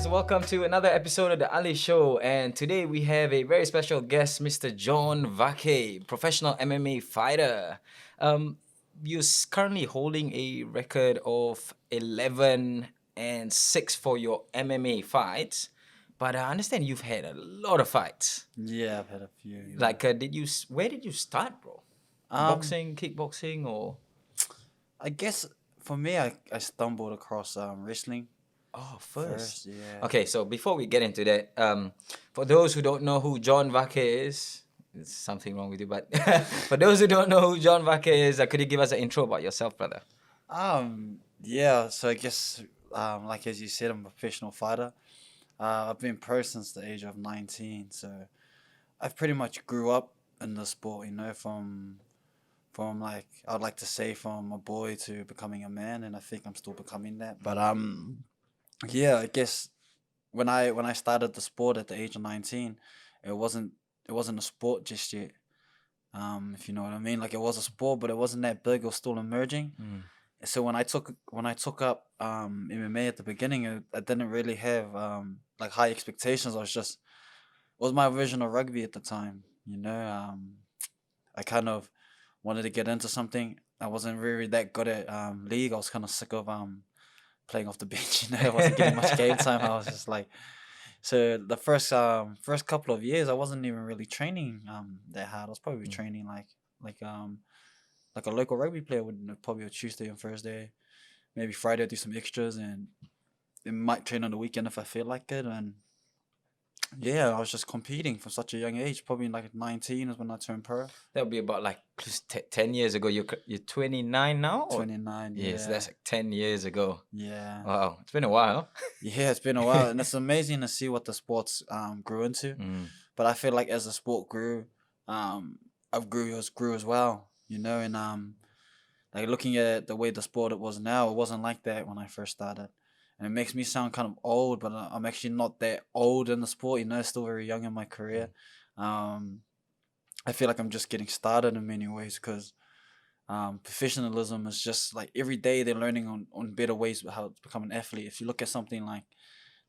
guys, welcome to another episode of the Ali Show. And today we have a very special guest, Mr. John Vake, professional MMA fighter. You're currently holding a record of 11-6 for your MMA fights, but I understand you've had a lot of fights. Yeah, I've had a few. Like, where did you start, bro? Boxing, kickboxing, or? I guess for me, I stumbled across wrestling. Oh, first. Yeah. Okay, so before we get into that, for those who don't know who John Vake is, there's something wrong with you, but for those who don't know who John Vake is, could you give us an intro about yourself, brother? Yeah. So I guess, like as you said, I'm a professional fighter. I've been pro since the age of 19, so I've pretty much grew up in the sport. From like I'd like to say from a boy to becoming a man, and I think I'm still becoming that. But yeah, I guess when I started the sport at the age of 19, it wasn't a sport just yet. If you know what I mean, like it was a sport, but it wasn't that big. It was still emerging. So when I took up MMA at the beginning, I didn't really have like high expectations. It was my version of rugby at the time. I kind of wanted to get into something. I wasn't really that good at league. I was kind of sick of playing off the bench. I wasn't getting much game time. I was just like, so the first couple of years, I wasn't even really training that hard. I was probably training like like a local rugby player would, probably a Tuesday and Thursday, maybe Friday I'd do some extras, and it might train on the weekend if I feel like it. And yeah, I was just competing from such a young age. Probably like 19 is when I turned pro. That would be about like 10 years ago. You're 29 now? 29, yeah. Yes, that's like 10 years ago. Yeah. Wow, it's been a while. Yeah, it's been a while, and it's amazing to see what the sports grew into. But I feel like as the sport grew, I've grew as well, and like looking at the way the sport it was now, it wasn't like that when I first started. And it makes me sound kind of old, but I'm actually not that old in the sport, still very young in my career. I feel like I'm just getting started in many ways because professionalism is just like every day they're learning on better ways of how to become an athlete. If you look at something like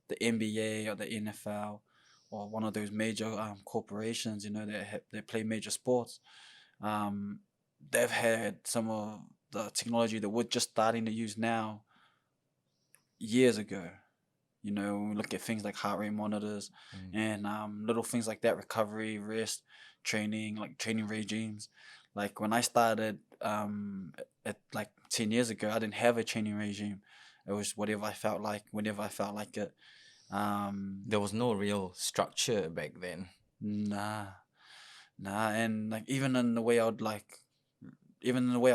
the NBA or the NFL or one of those major corporations, that play major sports, they've had some of the technology that we're just starting to use now years ago. When we look at things like heart rate monitors and little things like that, recovery, rest, training, like training regimes. Like when I started at like 10 years ago, I didn't have a training regime. It was whatever I felt like, whenever I felt like it. There was no real structure back then. Nah, and like even in the way I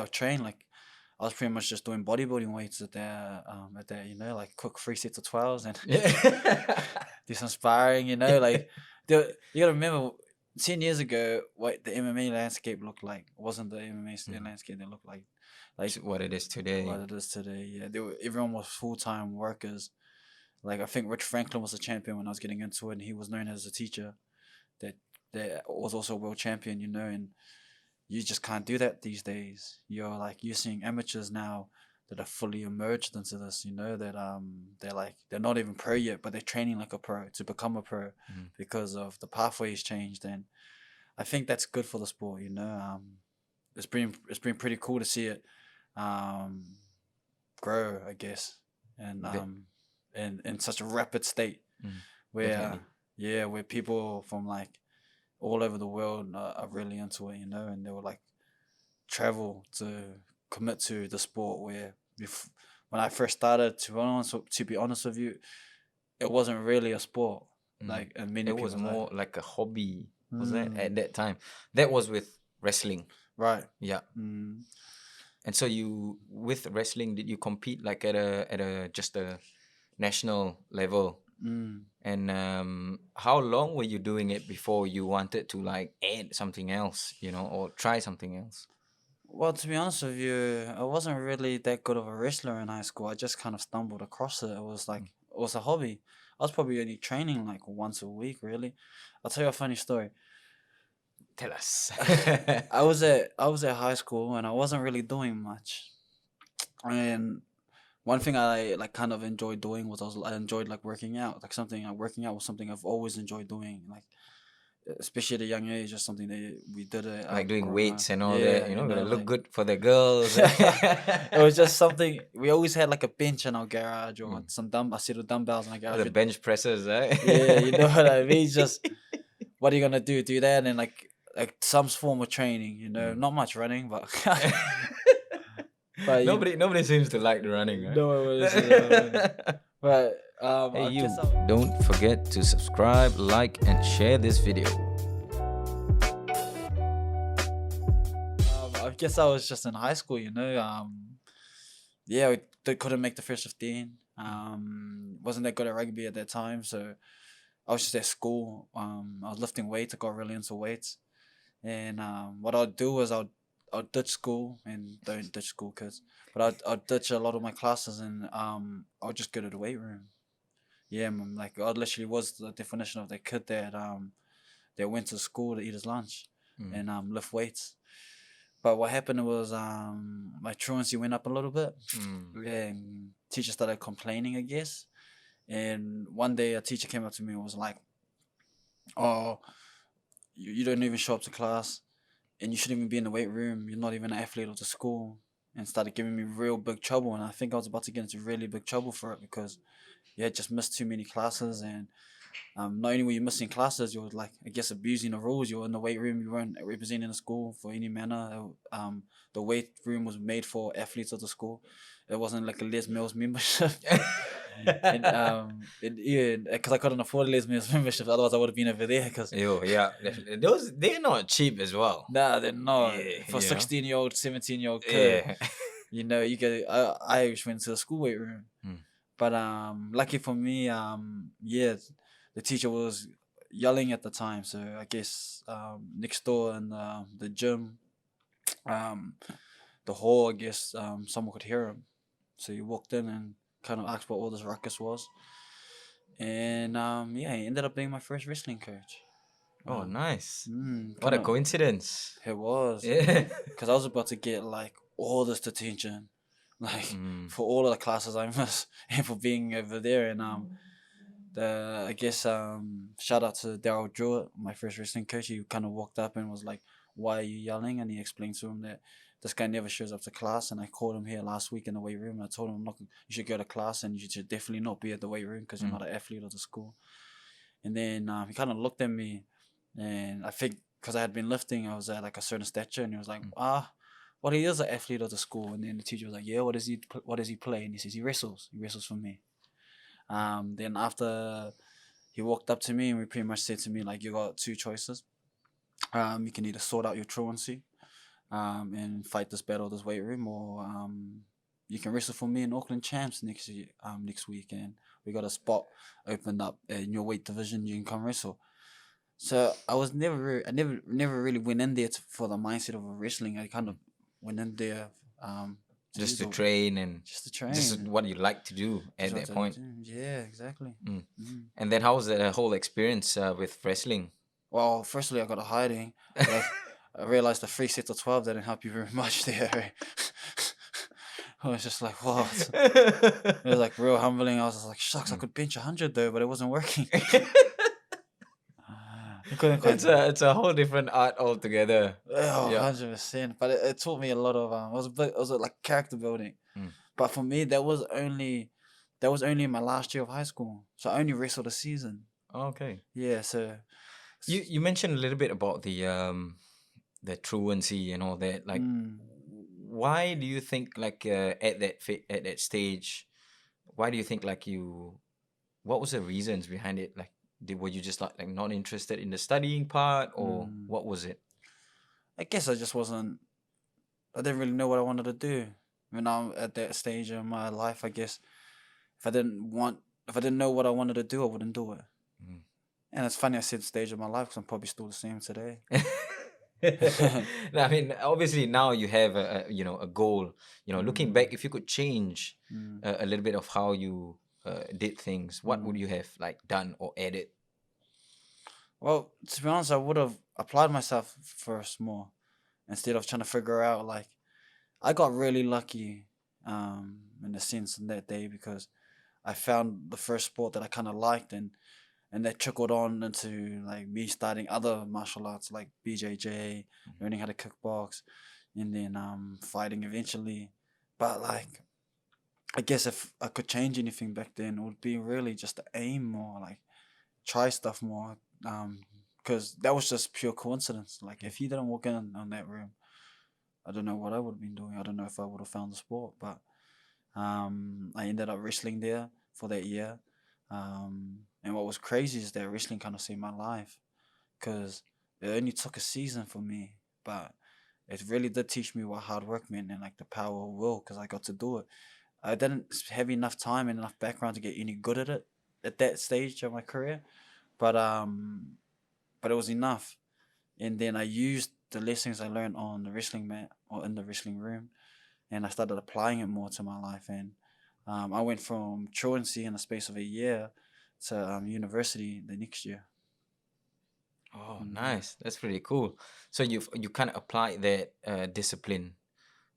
train, like I was pretty much just doing bodybuilding weights at that, like quick 3 sets of 12s and do some sparring, like you gotta remember 10 years ago what the MMA landscape looked like. It wasn't the MMA landscape that looked like what it is today. Yeah. Everyone was full-time workers. Like I think Rich Franklin was a champion when I was getting into it, and he was known as a teacher that was also a world champion, and you just can't do that these days. You're seeing amateurs now that are fully emerged into this, that they're not even pro yet, but they're training like a pro to become a pro because of the pathways changed. And I think that's good for the sport, it's been pretty cool to see it grow, I guess, and in such a rapid state where where people from like all over the world are really into it, and they will like travel to commit to the sport. Where when I first started, to be honest with you, it wasn't really a sport. Like, and many It people was more like a hobby. Was that at that time? That was with wrestling, right? Yeah. And so you with wrestling, did you compete like at a just a national level? And how long were you doing it before you wanted to like add something else, or try something else? Well, to be honest with you, I wasn't really that good of a wrestler in high school. I just kind of stumbled across it. It was like it was a hobby. I was probably only training like once a week, really. I'll tell you a funny story. Tell us. I was at high school and I wasn't really doing much. And one thing I like kind of enjoyed doing was I enjoyed like working out. Like something like working out was something I've always enjoyed doing. Like especially at a young age, just something that we did it Like doing growing up. weights and all that, Yeah, you you know, gotta know, look like good for the girls. it was just something we always had like a bench in our garage or Mm. some a set of dumbbells in our Or garage. the bench presses, right? Yeah, you know what I mean. Just what are you gonna do? Do that and like some form of training. You know, Mm. not much running, but but you Nobody seems to like the running, right? know what it is. But Hey I you, guess don't forget to subscribe, like and share this video. I guess I was just in high school. You know, yeah, couldn't make the first 15. Wasn't that good at rugby at that time, so I was just at school. I was lifting weights. I got really into weights, and what I'd do is I'd ditch school and don't ditch school kids, but I'd ditch a lot of my classes and I'd just go to the weight room. Yeah, man, like I literally was the definition of the kid that went to school to eat his lunch Mm. and lift weights. But what happened was my truancy went up a little bit, and teacher started complaining, I guess. And one day a teacher came up to me and was like, "Oh, you don't even show up to class, and you shouldn't even be in the weight room. You're not even an athlete of the school." And started giving me real big trouble, and I think I was about to get into really big trouble for it because you had just missed too many classes, and not only were you missing classes, you were like I guess abusing the rules. You were in the weight room, you weren't representing the school for any manner. The weight room was made for athletes of the school. It wasn't like a Les Mills membership. And yeah, because I couldn't afford a Les Mills membership, otherwise I would have been over there. Because Yo, yeah, definitely. Those they're not cheap as well. nah, they're not Yeah, for you know. 16-year-old, 17-year-old kid. Yeah. You know, you get. I just went to the school weight room, Mm. but lucky for me, yeah, the teacher was yelling at the time, so I guess next door in the gym, um, the hall, I guess someone could hear him, so he walked in and kind of asked what all this ruckus was, and yeah, he ended up being my first wrestling coach. Oh, nice. What Kind a of, coincidence. it was Yeah. because I was about to get like all this attention, like Mm. for all of the classes I missed and for being over there, and I guess shout out to Daryl Jewett, my first wrestling coach. He kind of walked up and was like, "Why are you yelling?" And he explained to him that this guy never shows up to class. And I called him here last week in the weight room. And I told him, "Look, you should go to class, and you should definitely not be at the weight room because you're not an athlete of the school." And then he kind of looked at me, and I think because I had been lifting, I was at like a certain stature, and he was like, "Well, he is an athlete of the school." And then the teacher was like, "Yeah, what does he play?" And he says, "He wrestles. He wrestles for me." Then after he walked up to me and we pretty much said to me like, "You got two choices. You can either sort out your truancy, and fight this battle, this weight room, or you can wrestle for me in Auckland Champs next week, and we got a spot opened up in your weight division. You can come wrestle." So I never really went in there for the mindset of wrestling. I kind of went in there Just to use train and just to train. just what you like to do at Just that what I point. do. Yeah, exactly. And then how was the whole experience with wrestling? Well, firstly, I got a hiding. But I realized the 3 sets of 12 didn't help you very much there. I was just like, what? It was like real humbling. I was just like, shucks, I could bench 100 though, but it wasn't working. I couldn't quite. It's a whole different art altogether. Oh, Yeah. 100%. But it taught me a lot of it was like character building. But for me, that was only my last year of high school. So I only wrestled a season. Okay. Yeah, so You mentioned a little bit about the truancy and all that. Like, why do you think like at that stage, why do you think like what was the reasons behind it? Like, were you just like not interested in the studying part, or what was it? I guess I just wasn't. I didn't really know what I wanted to do when I'm at that stage of my life. I guess if I didn't know what I wanted to do, I wouldn't do it. And it's funny I said stage of my life because I'm probably still the same today. No, I mean, obviously now you have a goal. Looking back, if you could change a little bit of how you did things, what would you have like done or added? Well, to be honest, I would have applied myself first more instead of trying to figure out like I got really lucky in a sense in that day, because I found the first sport that I kind of liked, and that trickled on into like me starting other martial arts like BJJ, learning how to kickbox, and then fighting eventually. But like, I guess if I could change anything back then, it would be really just to aim more, like try stuff more. Because that was just pure coincidence. Like if he didn't walk in on that room, I don't know what I would have been doing. I don't know if I would have found the sport, but I ended up wrestling there for that year. And what was crazy is that wrestling kind of saved my life, because it only took a season for me, but it really did teach me what hard work meant and like the power of will, because I got to do it. I didn't have enough time and enough background to get any good at it at that stage of my career, but but it was enough. And then I used the lessons I learned on the wrestling mat or in the wrestling room, and I started applying it more to my life. And I went from truancy in the space of a year to university the next year. Oh, Mm. nice. That's pretty cool. So you kind of applied that discipline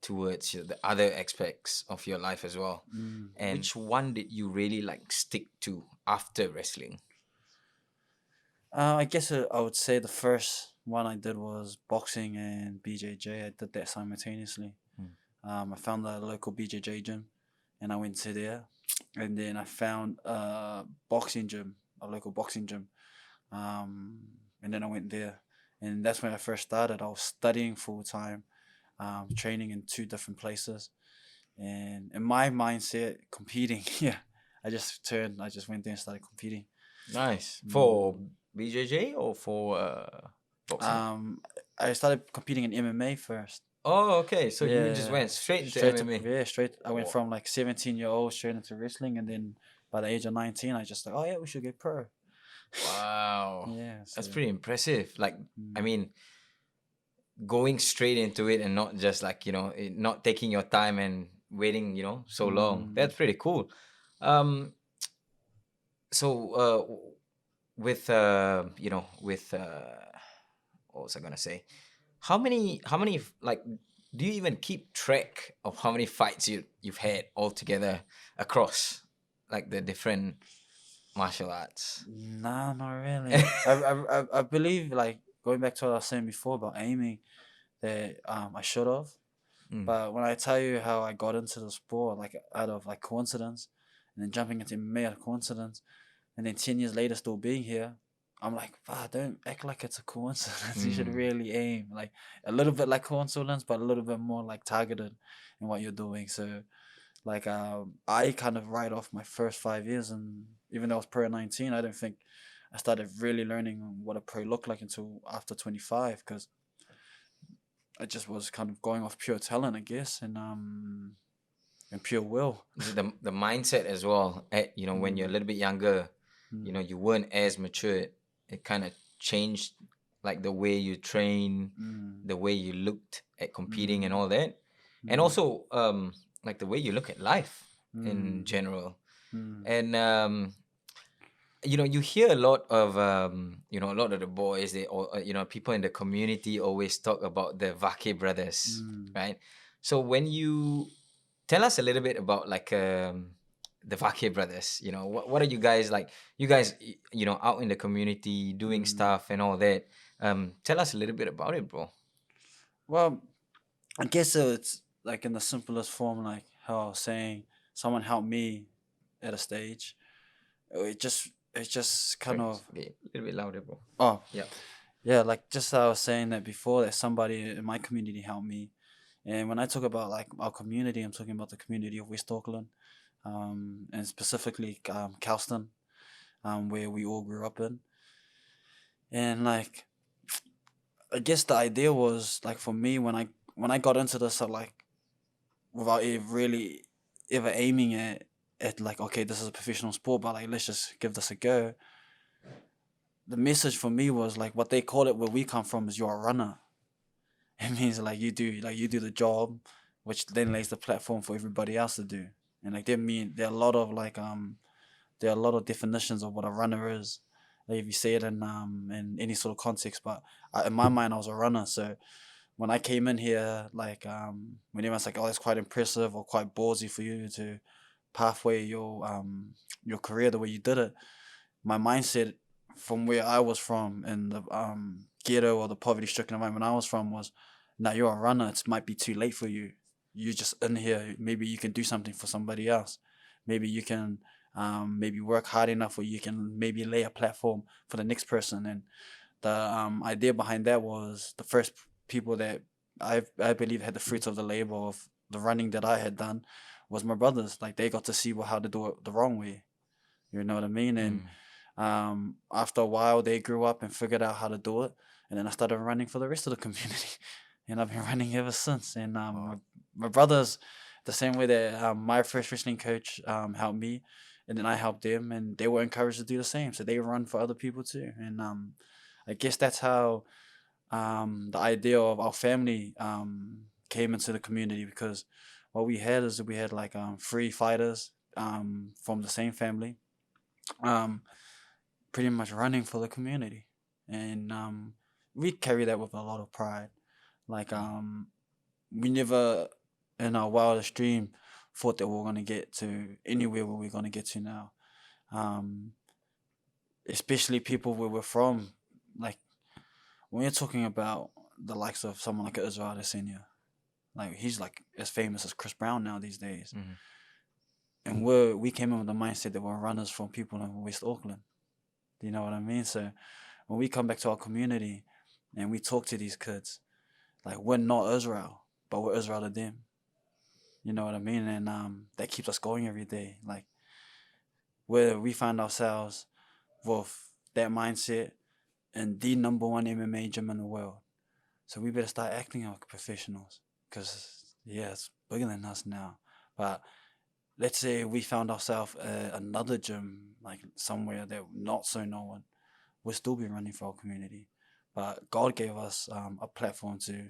towards the other aspects of your life as well. Mm. And which one did you really like stick to after wrestling? I guess I would say the first one I did was boxing and BJJ. I did that simultaneously. Mm. I found a local BJJ gym, and I went to there, and then I found a boxing gym, a local boxing gym, um, and then I went there, and that's when I first started. I was studying full time, training in two different places, and in my mindset, competing. Yeah, I just went there and started competing. Nice. For Mm. BJJ or for boxing? Um, I started competing in MMA first. Oh, okay. So you just Yeah, went straight into straight to MMA. yeah, straight. I went Oh, from like 17-year-old straight into wrestling, and then by the age of 19, I just like, oh yeah, we should get pro. wow. Yeah, so That's pretty impressive. Like, I mm, mean, going straight into it and not just like, not taking your time and waiting, so long. mm, That's pretty cool. Um, so with with what was I gonna say? How many like do you even keep track of how many fights you've had altogether across like the different martial arts? nah, not really. I believe, like, going back to what I was saying before about aiming, that I should have. Mm. But when I tell you how I got into the sport, like out of like coincidence, and then jumping into MMA out of coincidence, and then 10 years later still being here, I'm like, wow, don't act like it's a coincidence. You should Mm. really aim like a little bit like coincidence, but a little bit more like targeted in what you're doing. So like I kind of write off my first 5 years, and even though I was pro at 19, I don't think I started really learning what a pro looked like until after 25, because I just was kind of going off pure talent, I guess, and pure will. The mindset as well when you're a Mm, little bit younger, mm, you weren't as mature. It kind of changed like the way you train, mm, the way you looked at competing and mm, all that, and mm, also like the way you look at life in mm, general. mm, And you hear a lot of a lot of the boys, they all people in the community always talk about the Vake brothers, mm. right? So when you tell us a little bit about like the Vake brothers, what are you guys like? You guys out in the community doing Mm. stuff and all that. Tell us a little bit about it, bro. Well, I guess it's like in the simplest form, like how I was saying, someone helped me at a stage. It just kind Sorry, of okay, a little bit louder, bro. oh Yeah. yeah, like just how I was saying that before, that somebody in my community helped me. And when I talk about like our community, I'm talking about the community of West Auckland, and specifically Calston, where we all grew up in. And like I guess the idea was like for me when I got into this, I like without really ever aiming at like, okay, this is a professional sport, but like let's just give this a go. The message for me was like what they call it where we come from is you're a runner. It means like you do the job, which then lays the platform for everybody else to do. And like there are a lot of like there are a lot of definitions of what a runner is. Like if you say it in any sort of context, but in my mind I was a runner. So when I came in here, like when everyone's like, oh, it's quite impressive or quite ballsy for you to pathway your career the way you did it. My mindset from where I was from in the ghetto or the poverty stricken environment I was from was, now you're a runner. It might be too late for you. You're just in here. Maybe you can do something for somebody else. Maybe you can maybe work hard enough, or you can maybe lay a platform for the next person. And the idea behind that was the first people that I believe had the fruits of the labor of the running that I had done was my brothers. Like they got to see how to do it the wrong way. You know what I mean? And Mm. after a while, they grew up and figured out how to do it. And then I started running for the rest of the community, and I've been running ever since. And Wow. my brothers, the same way that my first wrestling coach helped me, and then I helped them, and they were encouraged to do the same. So they run for other people too. And I guess that's how the idea of our family came into the community, because what we had is we had like three fighters from the same family, um, pretty much running for the community, and we carry that with a lot of pride. Like Mm. we never in our wildest dream thought that we were gonna get to anywhere where we're gonna get to now. Um, Especially people where we're from, like when you're talking about the likes of someone like Israel Adesanya, like he's like as famous as Chris Brown now these days. Mm. And we came in with the mindset that we're runners from people in West Auckland. Do you know what I mean? So when we come back to our community and we talk to these kids, like we're not Israel, but we're Israel to them. You know what I mean? And that keeps us going every day. Like where we find ourselves with that mindset in the number one MMA gym in the world. So we better start acting like professionals, because yeah, it's bigger than us now. But let's say we found ourselves another gym, like somewhere that not so known, we'll still be running for our community. But God gave us a platform to,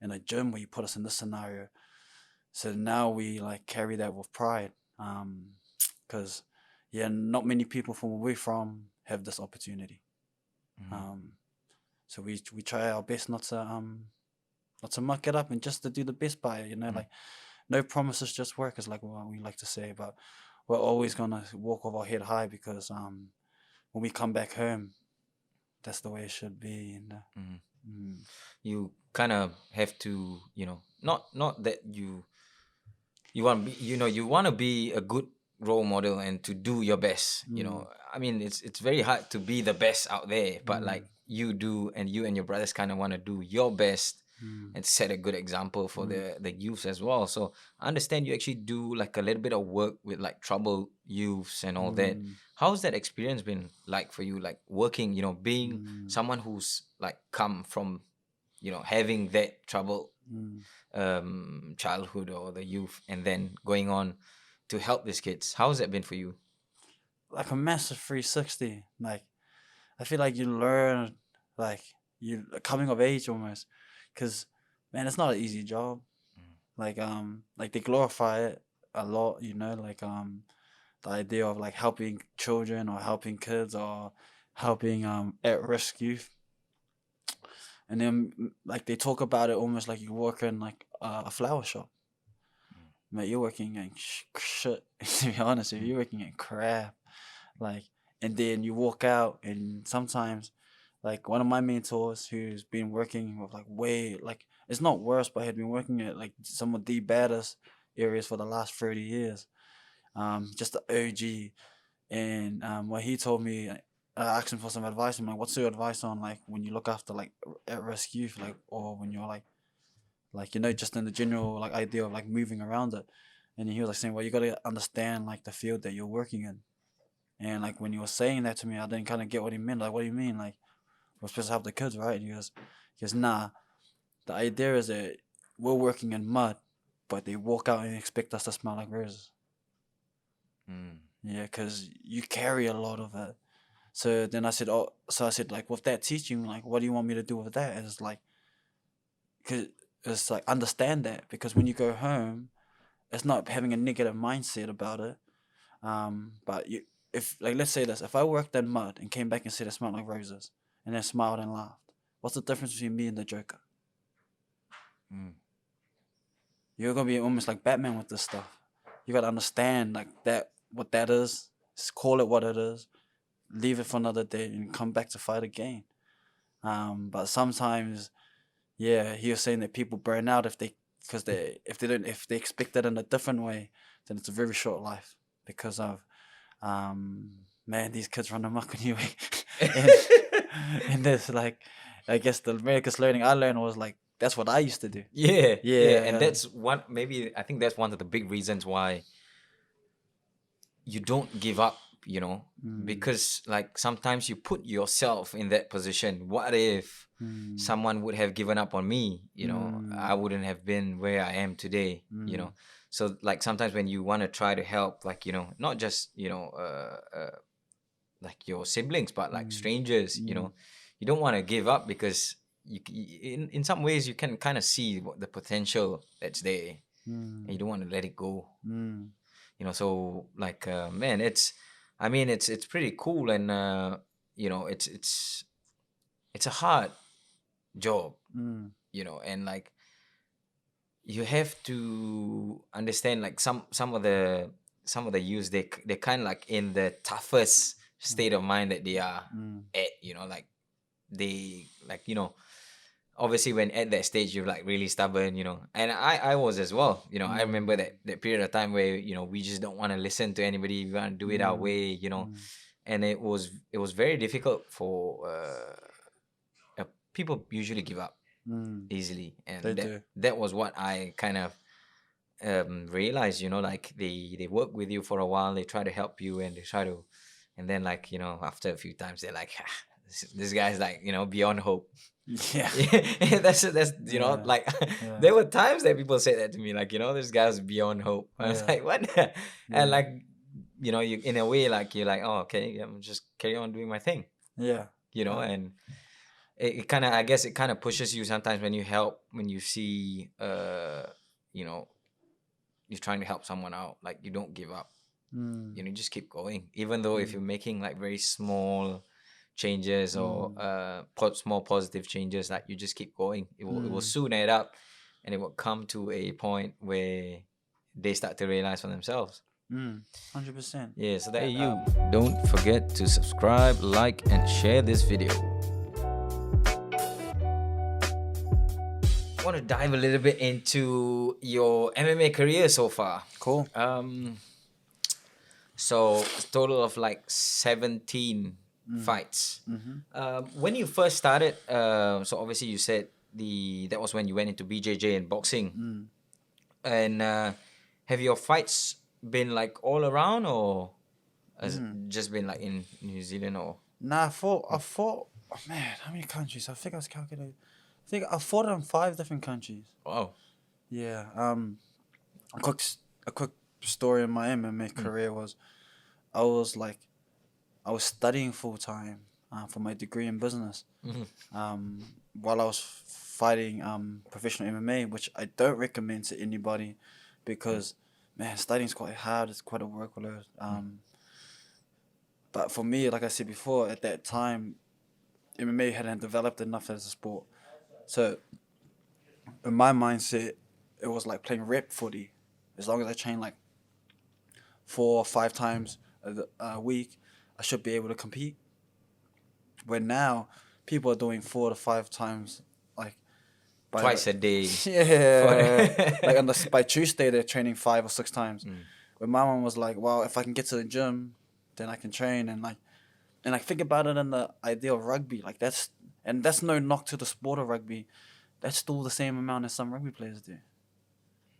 in a gym where He put us in this scenario. So now we like carry that with pride. Because yeah, not many people from where we're from have this opportunity. Mm. Um, so we try our best not to muck it up, and just to do the best by it. You know, Mm. like no promises, just work is like what we like to say. But we're always gonna walk with our head high, because when we come back home, that's the way it should be. And Mm. mm, You kind of have to, not that you want to be, you want to be a good role model and to do your best. mm, I mean, it's very hard to be the best out there, but mm, like you and your brothers kind of want to do your best mm, and set a good example for mm, the youths as well. So I understand you actually do like a little bit of work with like troubled youths and all that. mm, How's that experience been like for you, like working, being mm, someone who's like come from, having that troubled mm. childhood or the youth, and then going on to help these kids? How's that been for you? Like a massive 360. Like I feel like you learn, like you coming of age almost, because man, it's not an easy job. Like they glorify it a lot, you know, like the idea of like helping children or helping kids or helping at risk youth. And then like they talk about it almost like you work in like a flower shop. Mate, you're working in shit. To be honest, if Mm. you're working in crap, like, and then you walk out, and sometimes, like one of my mentors who's been working with like way like it's not worse, but had been working at like some of the baddest areas for the last 30 years. Just the OG, and what he told me, I asked him for some advice. I'm like, "What's your advice on like when you look after like at risk youth, like or when you're like just in the general like idea of like moving around it?" And he was like saying, "Well, you gotta understand like the field that you're working in." And like when he was saying that to me, I didn't kind of get what he meant. Like, what do you mean? Like we're supposed to help the kids, right? And he goes, nah. The idea is that we're working in mud, but they walk out and expect us to smell like roses. Mm. Yeah, because you carry a lot of it. So then I said, oh, so I said, like, with that teaching, like, what do you want me to do with that? And it's like, cause it's like, understand that. Because when you go home, it's not having a negative mindset about it. But if, like, let's say this, if I worked in mud and came back and said it smelled like roses, and then smiled and laughed, what's the difference between me and the Joker? You're gonna be almost like Batman with this stuff. You gotta understand like that what that is. Just call it what it is. Leave it for another day and come back to fight again. But sometimes, yeah, he was saying that people burn out if they expect it in a different way, then it's a very short life because of man, these kids run amok anyway. and and this like I guess the America's learning I learned was like that's what I used to do. Yeah, and Yeah. that's one. Maybe I think that's one of the big reasons why you don't give up. Because like sometimes you put yourself in that position. What if someone would have given up on me? I wouldn't have been where I am today. So like sometimes when you want to try to help, like not just like your siblings, but like strangers. You don't want to give up because in some ways you can kind of see what the potential that's there, and you don't want to let it go. So like man, it's pretty cool, and it's a hard job, and like you have to understand like some of the youths, they kind of like in the toughest state of mind that they are at, like they like obviously when at that stage you're like really stubborn, and I was as well. I remember that period of time where we just don't want to listen to anybody, we want to do it our way, and it was very difficult for people usually give up easily, and They do. that was what I kind of realized. Like they work with you for a while, they try to help you, and they try to, and then like after a few times they're like, this guy's like beyond hope. Yeah. Yeah, that's Yeah. like Yeah. there were times that people said that to me, like this guy's beyond hope. I was Yeah. like, what? And like you in a way, like you're like, oh, okay, I'm just carry on doing my thing, Yeah. and it kind of, I guess it kind of pushes you sometimes when you help, when you see you know you're trying to help someone out, like you don't give up. Just keep going, even though if you're making like very small changes or small positive changes, like you just keep going. It will soon add up, and it will come to a point where they start to realize for themselves. 100%. Yeah, so that you don't forget to subscribe, like, and share this video. I want to dive a little bit into your MMA career so far. Cool. So a total of like 17 fights. When you first started, so obviously you said that was when you went into BJJ and boxing. And have your fights been like all around, or has it just been like in New Zealand or? Nah, I fought. Oh man, how many countries? I think I was calculating. I think I fought in 5 different countries. Wow. Yeah. A quick story in my MMA career was, I was studying full time for my degree in business. While I was fighting professional MMA, which I don't recommend to anybody, because man, studying's quite hard. It's quite a workload. But for me, like I said before, at that time, MMA hadn't developed enough as a sport. So in my mindset, it was like playing rep footy. As long as I train like 4 or 5 times a week, I should be able to compete. Where now, people are doing 4 to 5 times, like Twice a day. Yeah, like by Tuesday they're training 5 or 6 times. But my mom was like, "Well, if I can get to the gym, then I can train." And like think about it in the idea of rugby. Like that's no knock to the sport of rugby. That's still the same amount as some rugby players do.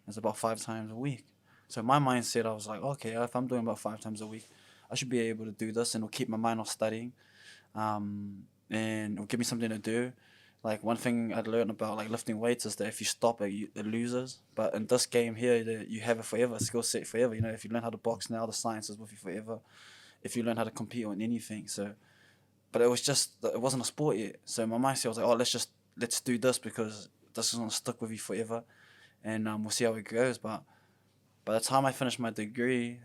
It's about 5 times a week. So in my mindset, I was like, okay, if I'm doing about 5 times a week, I should be able to do this, and it'll keep my mind off studying, and it'll give me something to do. Like one thing I learned about like lifting weights is that if you stop it, it loses. But in this game here, you have it forever, skill set forever. If you learn how to box now, the science is with you forever. If you learn how to compete on anything, but it wasn't a sport yet. So in my mindset, I was like, oh, let's do this because this is gonna stick with you forever, and we'll see how it goes. But by the time I finished my degree,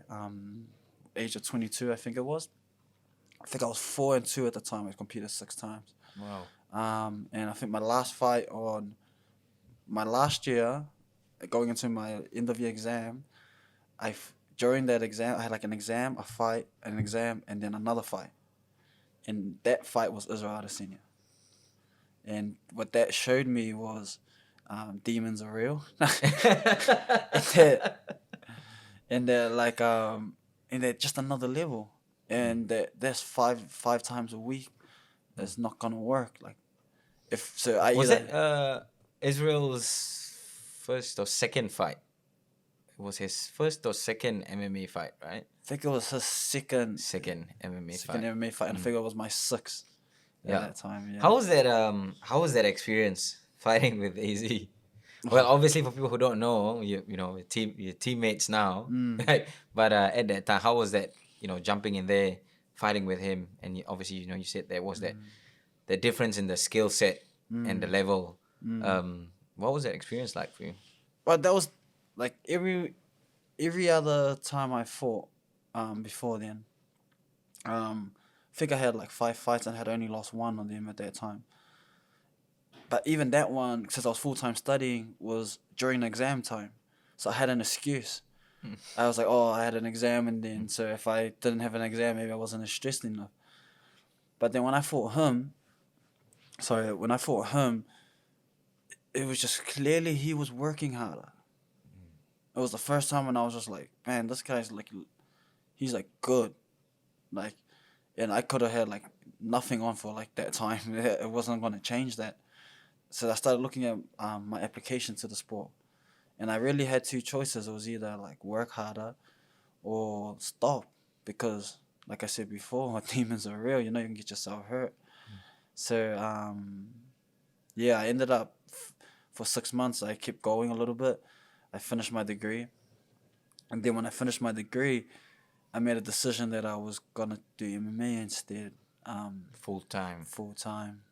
age of 22, I think it was. I think I was 4-2 at the time. I competed 6 times. Wow. And I think my last fight on my last year, going into my end of year exam, during that exam I had like an exam, a fight, an exam, and then another fight. And that fight was Israel Adesanya. And what that showed me was demons are real. and they're like and they're just another level. And that's five times a week. That's not gonna work. Like if so I Was either it Israel's first or second fight? It was his first or second MMA fight, right? I think it was his second Second MMA second fight. MMA fight, and I think it was my sixth at Yeah. that time. Yeah. How was that? How was that experience fighting with AZ? Well, obviously for people who don't know, you know your teammates now, right? But at that time, how was that? You know, jumping in there, fighting with him, and obviously you said there was that difference in the skill set and the level. What was that experience like for you? But that was like every other time I fought before then. I think I had like 5 fights and had only lost one of them at that time. But even that one, since I was full-time studying, was during exam time. So I had an excuse. I was like, oh, I had an exam, and then so if I didn't have an exam, maybe I wasn't as stressed enough. But then when I fought him, it was just clearly he was working harder. It was the first time when I was just like, man, this guy's like, he's like good. Like, and I could have had like nothing on for like that time. It wasn't going to change that. So I started looking at my application to the sport, and I really had two choices. It was either like work harder or stop, because like I said before, demons are real. You can get yourself hurt. So yeah, I ended up for 6 months. I kept going a little bit. I finished my degree, and then when I finished my degree, I made a decision that I was gonna do MMA instead, Full time. full time.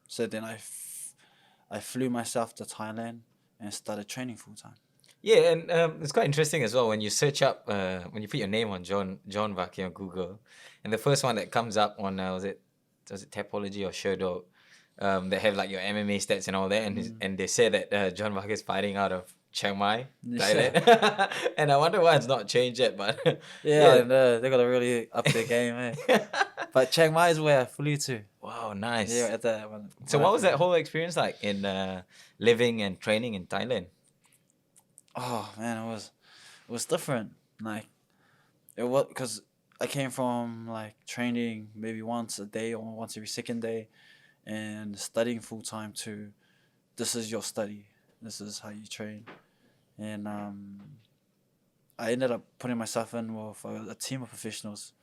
So then I flew myself to Thailand and started training full time. Yeah, and it's quite interesting as well when you search up when you put your name on John Vake on Google, and the first one that comes up on was it Tapology or Sherdog, that have like your MMA stats and all that, and they say that John Vake is fighting out of Chiang Mai, Thailand, and I wonder why it's not changed yet, but Yeah, and they gotta really up their game, eh? But Chiang Mai is where I flew to. Wow, nice. Yeah, at that one. So what was that whole experience like in living and training in Thailand? Oh man, it was different. Like it was because I came from like training maybe once a day or once every second day, and studying full time to this is your study. This is how you train, and I ended up putting myself in with a team of professionals,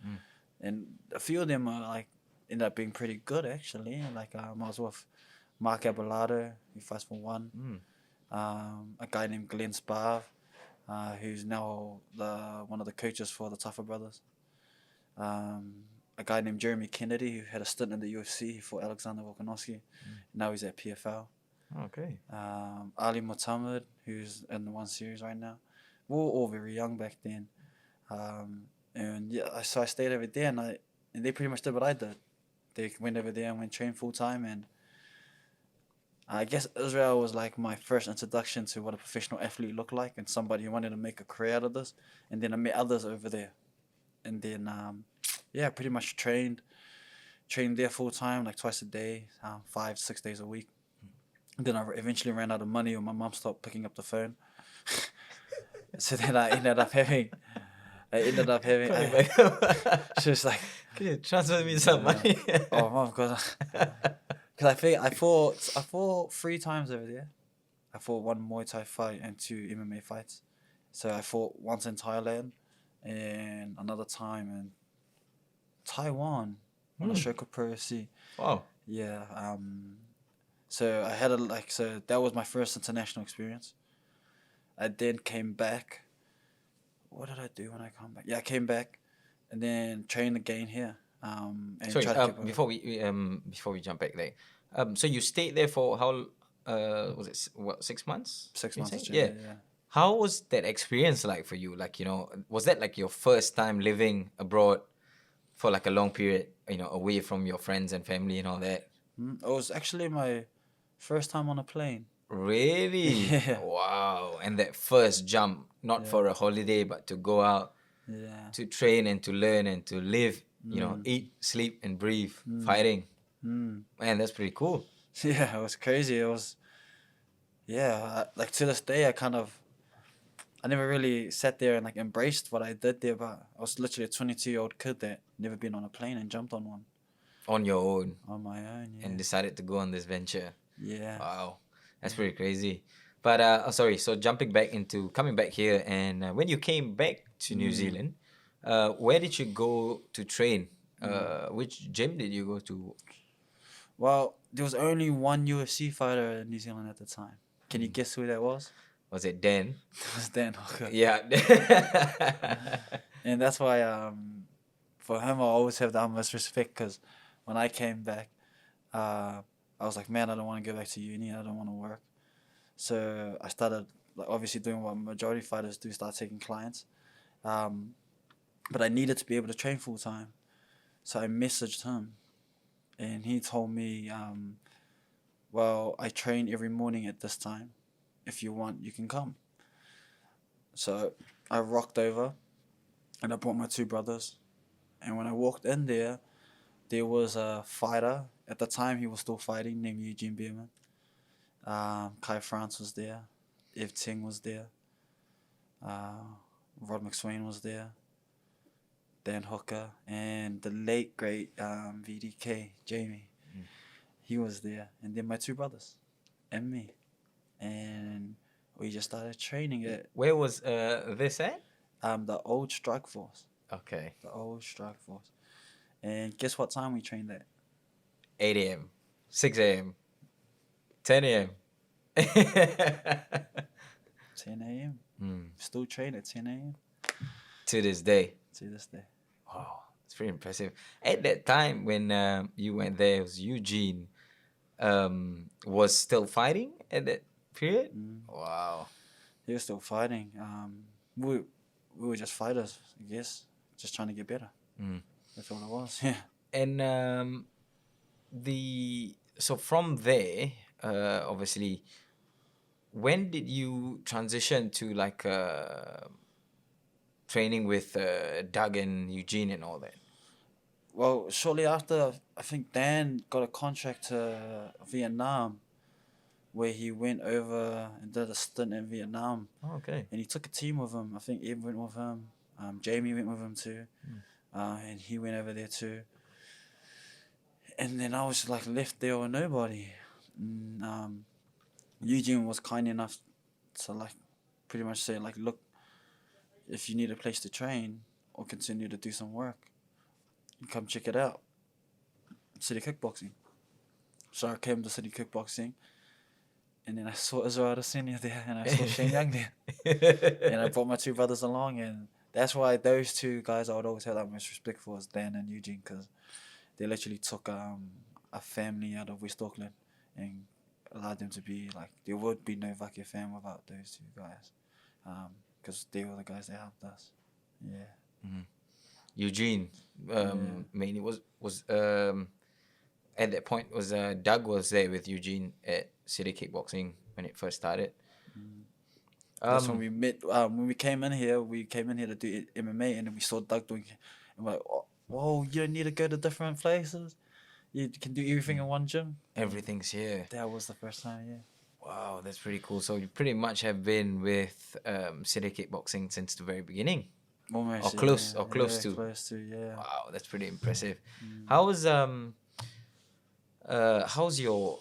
and a few of them are like ended up being pretty good actually. Like I was with Mark Abelardo, he fights for one. A guy named Glenn Sparv, who's now one of the coaches for the Tougher Brothers. A guy named Jeremy Kennedy, who had a stint in the UFC for Alexander Volkanovski. Now he's at PFL. Okay. Ali Muhammad, who's in the One Series right now. We were all very young back then. And yeah, so I stayed over there, and they pretty much did what I did. They went over there and went train full time, and I guess Israel was like my first introduction to what a professional athlete looked like, and somebody who wanted to make a career out of this. And then I met others over there, and then yeah, pretty much trained there full time, like twice a day, 5-6 days a week. And then I eventually ran out of money, or my mom stopped picking up the phone. So then I ended up having. She was like, "Can you transfer me some money?" "Oh, mom, because I fought 3 times over there. I fought 1 Muay Thai fight and 2 MMA fights. So I fought once in Thailand and another time in Taiwan on a Shoka Pro FC. Wow. Yeah. So I had so that was my first international experience. I then came back. What did I do when I come back? Yeah, I came back and then trained again here. And Sorry, tried to keep before we jump back there, so you stayed there for how was it 6 months? 6 you months. say? Yeah. How was that experience like for you? Like, was that like your first time living abroad for like a long period, away from your friends and family and all that? It was actually my first time on a plane. Really? Yeah. Wow. And that first jump, not Yeah. for a holiday, but to go out Yeah. to train and to learn and to live, Mm. eat, sleep, and breathe, Mm. fighting. Mm. Man, that's pretty cool. Yeah, it was crazy. It was, yeah, like to this day, I never really sat there and like embraced what I did there, but I was literally a 22-year-old kid that never been on a plane and jumped on one On your own on my own. and Yeah. decided to go on this venture. Yeah. Wow. That's Yeah. pretty crazy. But sorry, so coming back here, and when you came back to New Zealand, where did you go to train? Which gym did you go to? Well, there was only one UFC fighter in New Zealand at the time. Can you guess who that was? Was it Dan? It was Dan Hooker. Yeah. And that's why for him I always have the utmost respect, because when I came back, I was like, man, I don't want to go back to uni. I don't want to work. So I started like obviously doing what majority fighters do, start taking clients. But I needed to be able to train full time. So I messaged him, and he told me, well, I train every morning at this time. If you want, you can come. So I rocked over, and I brought my two brothers. And when I walked in there was a fighter. At the time, he was still fighting, named Eugene Bareman. Kai France was there. Ev Ting was there. Rod McSwain was there. Dan Hooker. And the late, great VDK, Jamie. He was there. And then my two brothers and me. And we just started training it. Where was this at? The old Strike Force. Okay. The old Strike Force. And guess what time we trained at? 8 a.m., 6 a.m., 10 a.m. 10 a.m. Still train at 10 a.m. To this day. to this day. Wow, it's pretty impressive. At that time when you went there, it was Eugene was still fighting at that period? Wow. He was still fighting. We were just fighters, I guess, just trying to get better. That's all it was. Yeah. And so from there, obviously, when did you transition to like training with Doug and Eugene and all that? Well, shortly after, I think Dan got a contract to Vietnam, where he went over and did a stint in Vietnam. Oh, okay. And he took a team with him. I think Ed went with him. Jamie went with him too. And he went over there too. And then I was like left there with nobody. And, Eugene was kind enough to like pretty much say like, look, if you need a place to train or continue to do some work, come check it out. City Kickboxing. So I came to City Kickboxing, and then I saw Israel Adesanya there, and I saw Shane Young there. And I brought my two brothers along, and that's why those two guys I would always have that much respect for, is Dan and Eugene, because they literally took a family out of West Auckland and allowed them to be like, there would be no Vake fan without those two guys, because they were the guys that helped us. Yeah. Eugene, mainly was at that point was Doug was there with Eugene at City Kickboxing when it first started. That's when we met. When we came in here to do MMA, and then we saw Doug doing it. And we're like, oh, whoa, you don't need to go to different places. You can do everything in one gym. Everything's here. That was the first time, yeah. Wow, that's pretty cool. So you pretty much have been with City Kickboxing since the very beginning. Almost. Or close to. Close to, yeah. Wow, that's pretty impressive. How's your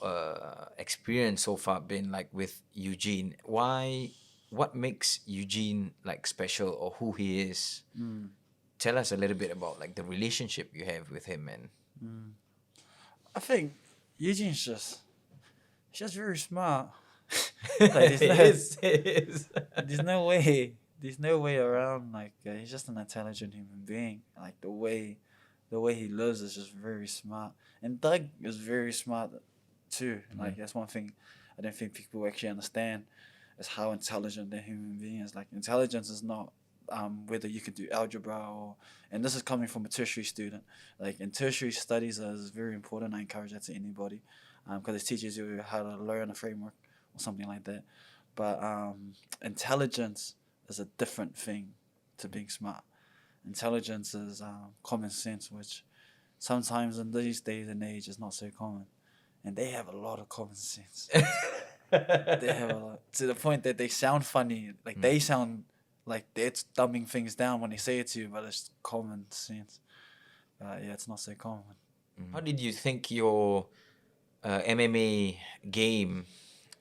experience so far been like with Eugene? What makes Eugene like special, or who he is? Tell us a little bit about like the relationship you have with him, and I think Eugene's just very smart. Like, it is. There's no way around. Like, he's just an intelligent human being. Like, the way he lives is just very smart. And Doug is very smart too. Like, that's one thing I don't think people actually understand, is how intelligent that human being is. Like, intelligence is not whether you can do algebra or, and this is coming from a tertiary student. Like, in tertiary studies is very important. I encourage that to anybody, because it teaches you how to learn a framework or something like that. But intelligence is a different thing to being smart. Intelligence is common sense, which sometimes in these days and age is not so common. And they have a lot of common sense. They have a lot, to the point that they sound funny. Like they sound like they're dumbing things down when they say it to you, but it's common sense. Yeah, it's not so common. How did you think your MMA game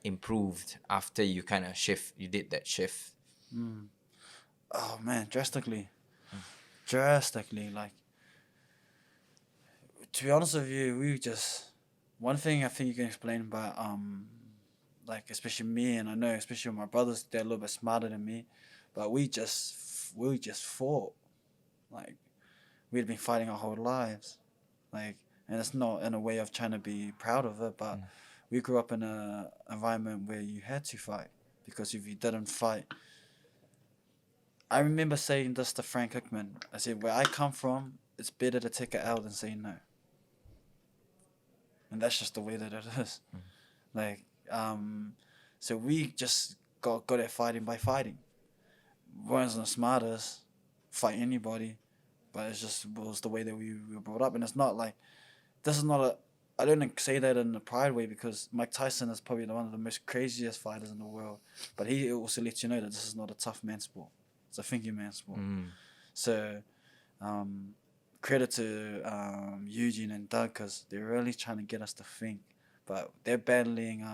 improved after you kind of you did that shift? Oh man, drastically. Like, to be honest with you, we just, one thing I think you can explain about like especially me, and I know especially my brothers, they're a little bit smarter than me, but we just fought. Like, we'd been fighting our whole lives, like, and it's not in a way of trying to be proud of it, but we grew up in a environment where you had to fight, because if you didn't fight, I remember saying this to Frank Hickman. I said, where I come from, it's better to take it out than say no. And that's just the way that it is. Like, so we just got good at fighting by fighting. Weren't the smartest, fight anybody, but it's just was the way that we were brought up. And it's not like, this is not a, I don't say that in a pride way, because Mike Tyson is probably one of the most craziest fighters in the world. But he also lets you know that this is not a tough man sport. It's a thinking man sport. So, credit to Eugene and Doug, because they're really trying to get us to think. But they're battling,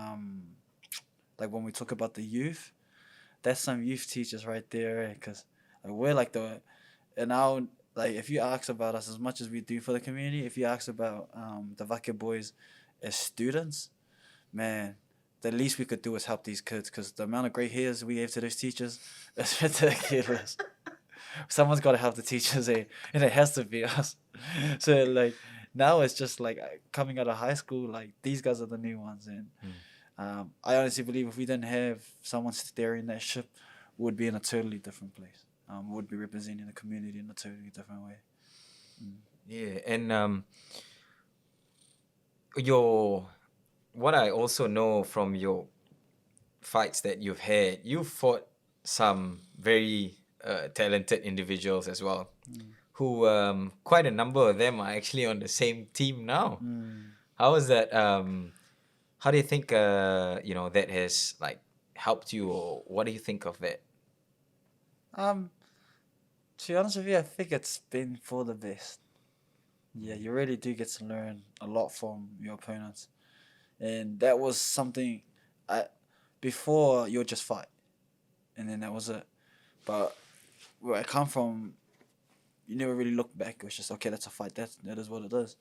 like when we talk about the youth, that's some youth teachers right there, because we're like the, and now, like, if you ask about us as much as we do for the community, if you ask about the Vake boys as students, man, the least we could do is help these kids, because the amount of grey hairs we gave to those teachers is ridiculous. Someone's got to help the teachers, and it has to be us. So, like, now it's just like coming out of high school, like, these guys are the new ones. And I honestly believe if we didn't have someone steering that ship, we would be in a totally different place. We would be representing the community in a totally different way. Yeah, and what I also know from your fights that you've had, you've fought some very talented individuals as well, who quite a number of them are actually on the same team now. How is that? How do you think that has like helped you, or what do you think of that? To be honest with you, I think it's been for the best. Yeah, you really do get to learn a lot from your opponents, and that was something. Before you would just fight, and then that was it. But where I come from, you never really look back. It was just, okay, that's a fight. That is what it is.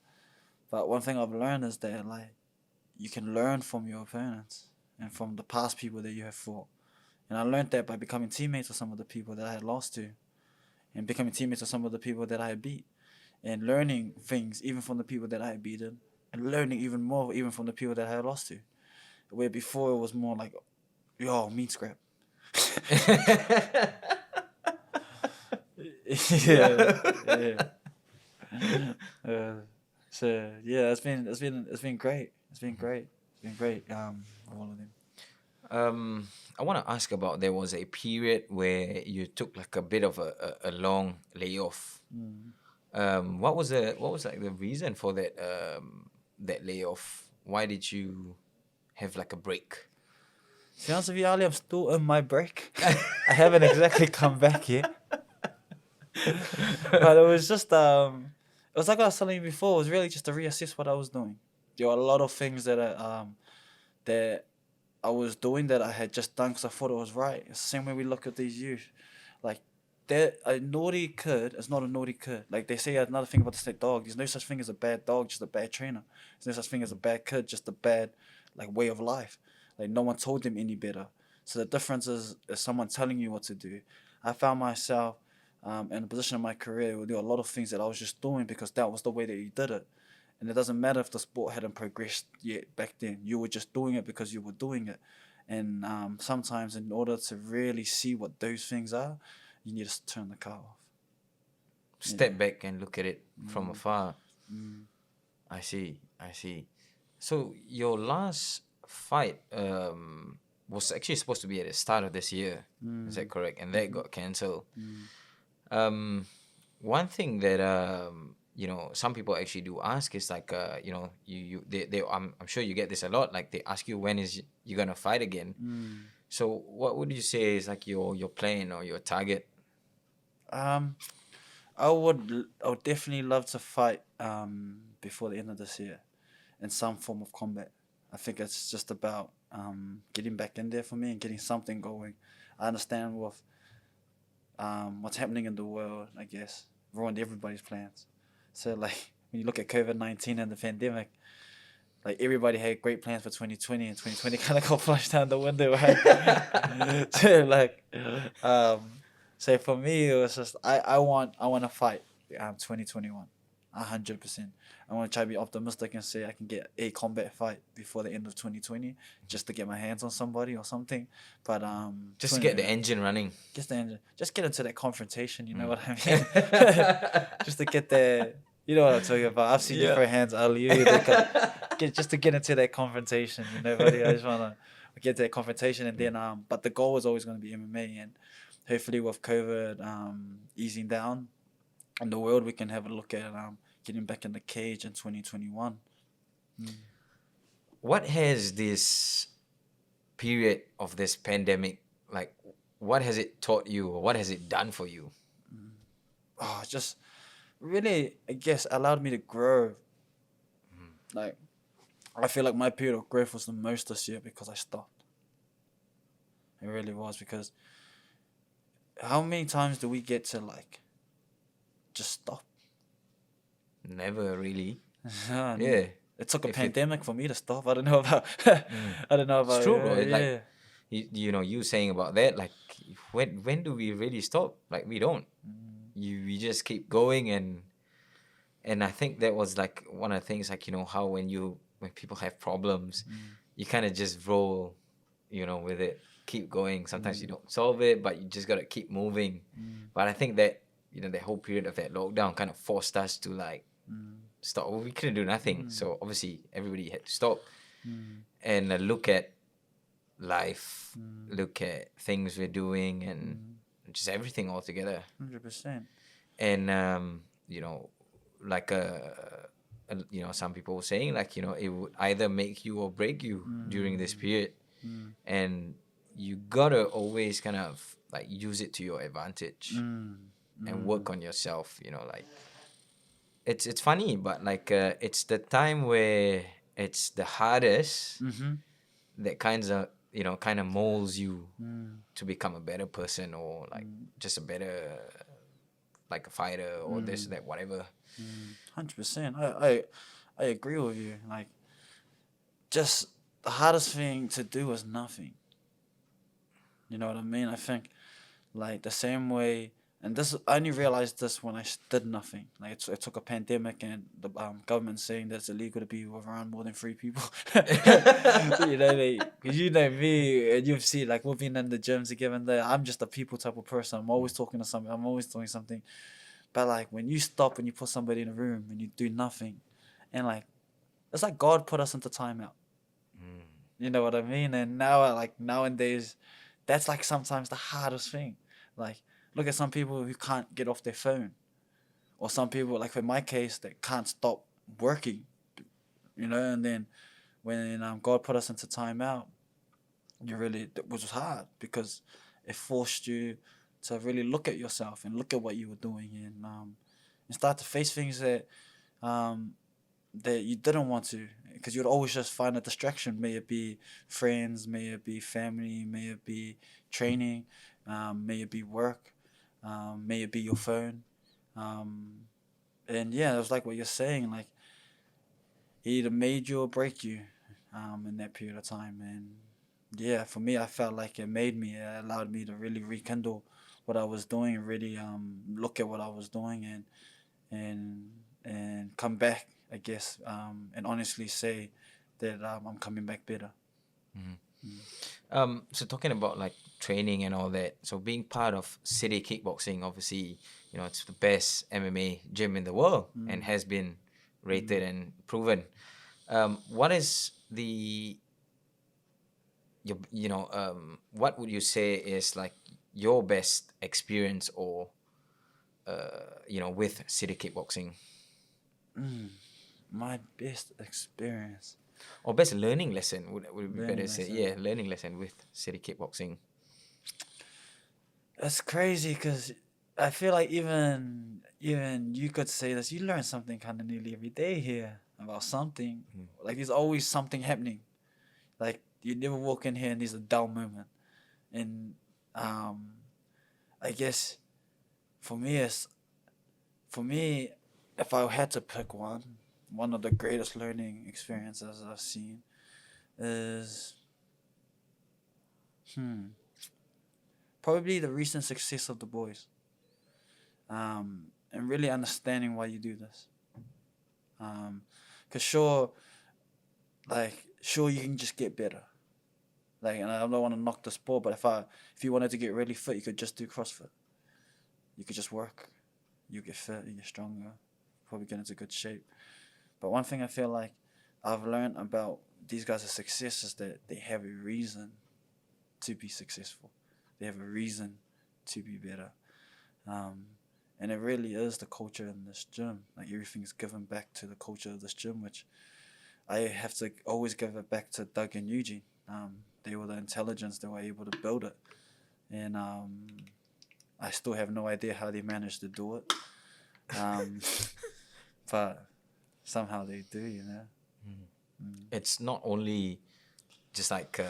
But one thing I've learned is that, like, you can learn from your opponents and from the past people that you have fought. And I learned that by becoming teammates with some of the people that I had lost to, and becoming teammates with some of the people that I had beat, and learning things even from the people that I had beaten, and learning even more even from the people that I had lost to. Where before it was more like, yo, meat scrap. yeah. So yeah, it's been great. It's been great. It's been great. All of them. I want to ask about, there was a period where you took like a bit of a long layoff. What was like the reason for that layoff? Why did you have like a break? To be honest with you, Ali, I'm still on my break. I haven't exactly come back yet. But it was just it was like I was telling you before. It was really just to reassess what I was doing. There were a lot of things that I was doing that I had just done because I thought it was right. It's the same way we look at these youth. Like, a naughty kid is not a naughty kid. Like they say another thing about the snake dog. There's no such thing as a bad dog, just a bad trainer. There's no such thing as a bad kid, just a bad way of life. Like, no one told them any better. So the difference is someone telling you what to do. I found myself in a position in my career where there were a lot of things that I was just doing because that was the way that you did it. And it doesn't matter if the sport hadn't progressed yet back then. You were just doing it because you were doing it. And sometimes in order to really see what those things are, you need to turn the car off. Step back and look at it from afar. I see. So your last fight, was actually supposed to be at the start of this year. Is that correct? And that got cancelled. One thing that some people actually do ask is like I'm sure you get this a lot. Like they ask you when is you gonna fight again. So what would you say is like your plan or your target? I would definitely love to fight before the end of this year in some form of combat. I think it's just about getting back in there for me and getting something going. I understand with what's happening in the world, I guess, ruined everybody's plans. So like when you look at COVID-19 and the pandemic, like everybody had great plans for 2020 and 2020 kind of got flushed down the window, right? So like, so for me it was just I want to fight 2021, 100%. I want to try to be optimistic and say I can get a combat fight before the end of 2020, just to get my hands on somebody or something. But Just to get the engine running. just the engine, just get into that confrontation. You know what I mean? Just to get there. You know what I'm talking about. I've seen you throw hands earlier. Just to get into that confrontation, you know, buddy. I just wanna get to that confrontation, and then but the goal is always gonna be MMA, and hopefully with COVID easing down in the world, we can have a look at getting back in the cage in 2021. What has this period of this pandemic, like, what has it taught you or what has it done for you? Just really, I guess, allowed me to grow. Like, I feel like my period of growth was the most this year because I stopped. It really was, because how many times do we get to like just stop? Never really. Yeah. Yeah. It took a If it- pandemic for me to stop. I don't know about. I don't know about. It's true, bro. Yeah. Like, you saying about that, like, when do we really stop? Like, we don't. We just keep going, and I think that was like one of the things, like, how when people have problems, you kind of just roll, with it, keep going. Sometimes you don't solve it, but you just gotta keep moving. But I think that that whole period of that lockdown kind of forced us to like stop. Well, we couldn't do nothing, so obviously everybody had to stop and look at life, look at things we're doing, and just everything all together. 100%. And like some people were saying, like, it would either make you or break you during this period, and you gotta always kind of like use it to your advantage and work on yourself. Like, it's funny, but like it's the time where it's the hardest that kind of molds you to become a better person, or like just a better, like, a fighter, or this, that, whatever. 100%. I agree with you. Like, just the hardest thing to do is nothing. You know what I mean? I think like the same way, and this I only realized this when I did nothing. Like it took a pandemic and the government saying that it's illegal to be around more than 3 people. You know, because you know me, and you've seen, like, we've been in the gyms together. And I'm just a people type of person. I'm always talking to somebody. I'm always doing something. But like when you stop and you put somebody in a room and you do nothing, and like it's like God put us into timeout. You know what I mean? And now, like, nowadays, that's like sometimes the hardest thing. Like, look at some people who can't get off their phone, or some people, like in my case, that can't stop working. And then when God put us into timeout, it was hard because it forced you to really look at yourself and look at what you were doing, and start to face things that you didn't want to, because you'd always just find a distraction. May it be friends, may it be family, may it be training, may it be work, may it be your phone, and yeah, it was like what you're saying. Like, it either made you or break you, in that period of time. And yeah, for me, I felt like it allowed me to really rekindle what I was doing, and really look at what I was doing, and come back, I guess, and honestly say that I'm coming back better. So talking about like training and all that, so being part of City Kickboxing, obviously, it's the best MMA gym in the world and has been rated and proven. What is the what would you say is like your best experience or with City Kickboxing My best experience. or best learning lesson would be better Learning to say. lesson. Yeah, learning lesson with City Kickboxing. That's crazy because I feel like even you could say this. You learn something kind of nearly every day here about something. Like there's always something happening. Like you never walk in here and there's a dull moment. And I guess for me, if I had to pick one of the greatest learning experiences I've seen is probably the recent success of the boys. And really understanding why you do this. Cause sure you can just get better. Like, and I don't want to knock the sport, but if you wanted to get really fit, you could just do CrossFit. You could just work. You get fit, you get stronger, probably get into good shape. But one thing I feel like I've learned about these guys' success is that they have a reason to be successful. They have a reason to be better. And it really is the culture in this gym. Like everything's given back to the culture of this gym, which I have to always give it back to Doug and Eugene. They were the intelligence that were able to build it. And I still have no idea how they managed to do it. But somehow they do, you know. It's not only just like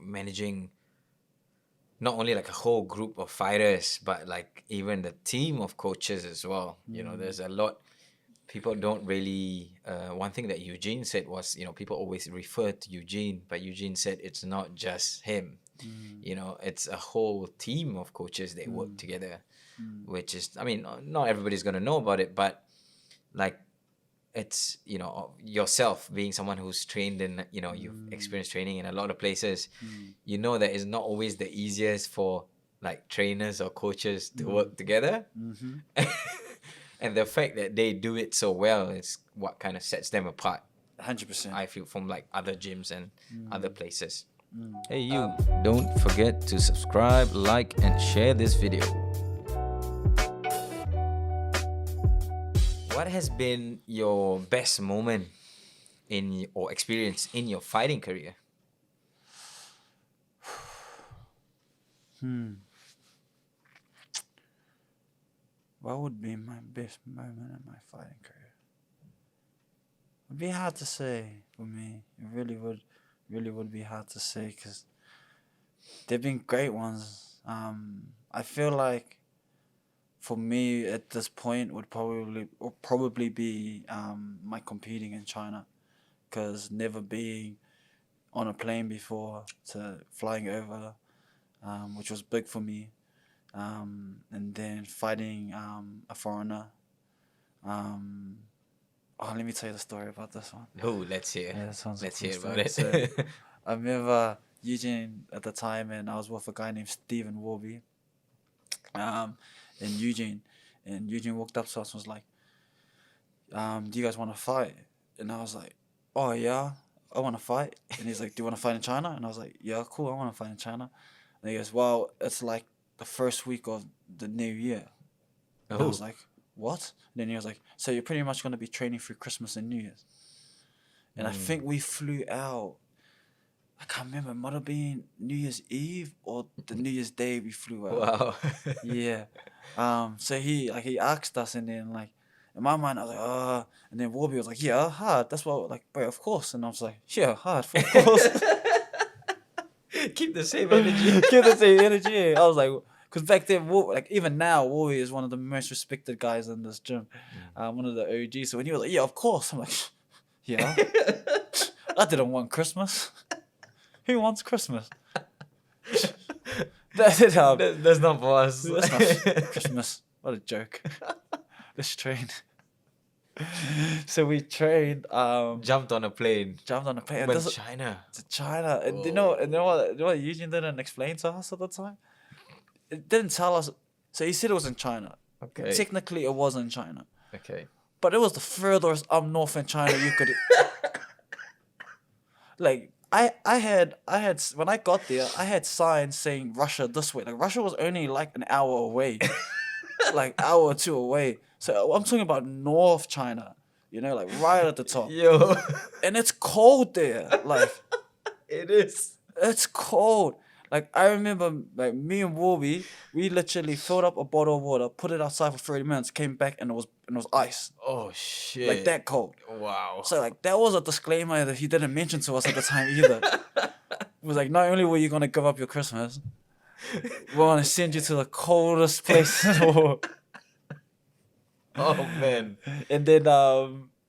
managing not only like a whole group of fighters, but like even the team of coaches as well. There's a lot people don't really one thing that Eugene said was, people always refer to Eugene, but Eugene said it's not just him. It's a whole team of coaches that work together, which is, I mean, not everybody's gonna know about it, but like it's yourself being someone who's trained in, you've experienced training in a lot of places, that it's not always the easiest for like trainers or coaches to work together. And the fact that they do it so well is what kind of sets them apart, 100%. I feel, from like other gyms and other places. Hey you, don't forget to subscribe, like and share this video. What has been your best moment or experience in your fighting career? What would be my best moment in my fighting career? It would be hard to say for me. It really would be hard to say because they've been great ones. I feel like for me at this point would probably be my competing in China, because never being on a plane before to flying over, which was big for me. And then fighting a foreigner. Let me tell you the story about this one. Oh, let's hear. Yeah, this one's a Let's cool hear about story. it. So, I remember Eugene at the time, and I was with a guy named Stephen Warby. And Eugene walked up to us and was like, do you guys want to fight? And I was like, oh yeah, I want to fight. And he's like, do you want to fight in China? And I was like, yeah, cool, I want to fight in China. And he goes, well, it's like the first week of the new year. And I was like, what? And then he was like, so you're pretty much going to be training through Christmas and New Year's. And I think we flew out, I can't remember, it might have been New Year's Eve or the New Year's Day we flew out. Wow. Yeah. So he asked us, and then like in my mind I was like, and then Warby was like, yeah, hard. That's what, like, bro, of course. And I was like, yeah, hard, of course. Keep the same energy. Keep the same energy. I was like, because back then, like even now, Warby is one of the most respected guys in this gym. One of the OGs. So when he was like, yeah, of course, I'm like, yeah. I didn't want Christmas. Who wants Christmas? That's not for us. That's not Christmas. What a joke. Let's train. So we trained. Jumped on a plane. Went to China. To China. And you know what Eugene didn't explain to us at the time? It didn't tell us. So he said it was in China. Okay. Technically, it was in China. Okay. But it was the furthest up north in China you could. Like, I had when I got there, I had signs saying Russia this way. Like Russia was only like an hour away, like hour or two away. So I'm talking about North China, like right at the top, Yo, and it's cold there. Like it is. it's cold. Like I remember, like me and Wolby, we literally filled up a bottle of water, put it outside for 30 minutes, came back, and it was ice, Oh shit! like that cold. Wow. So like that was a disclaimer that he didn't mention to us at the time either. It was like, not only were you gonna give up your Christmas, we're gonna send you to the coldest place in the world. Oh man. And then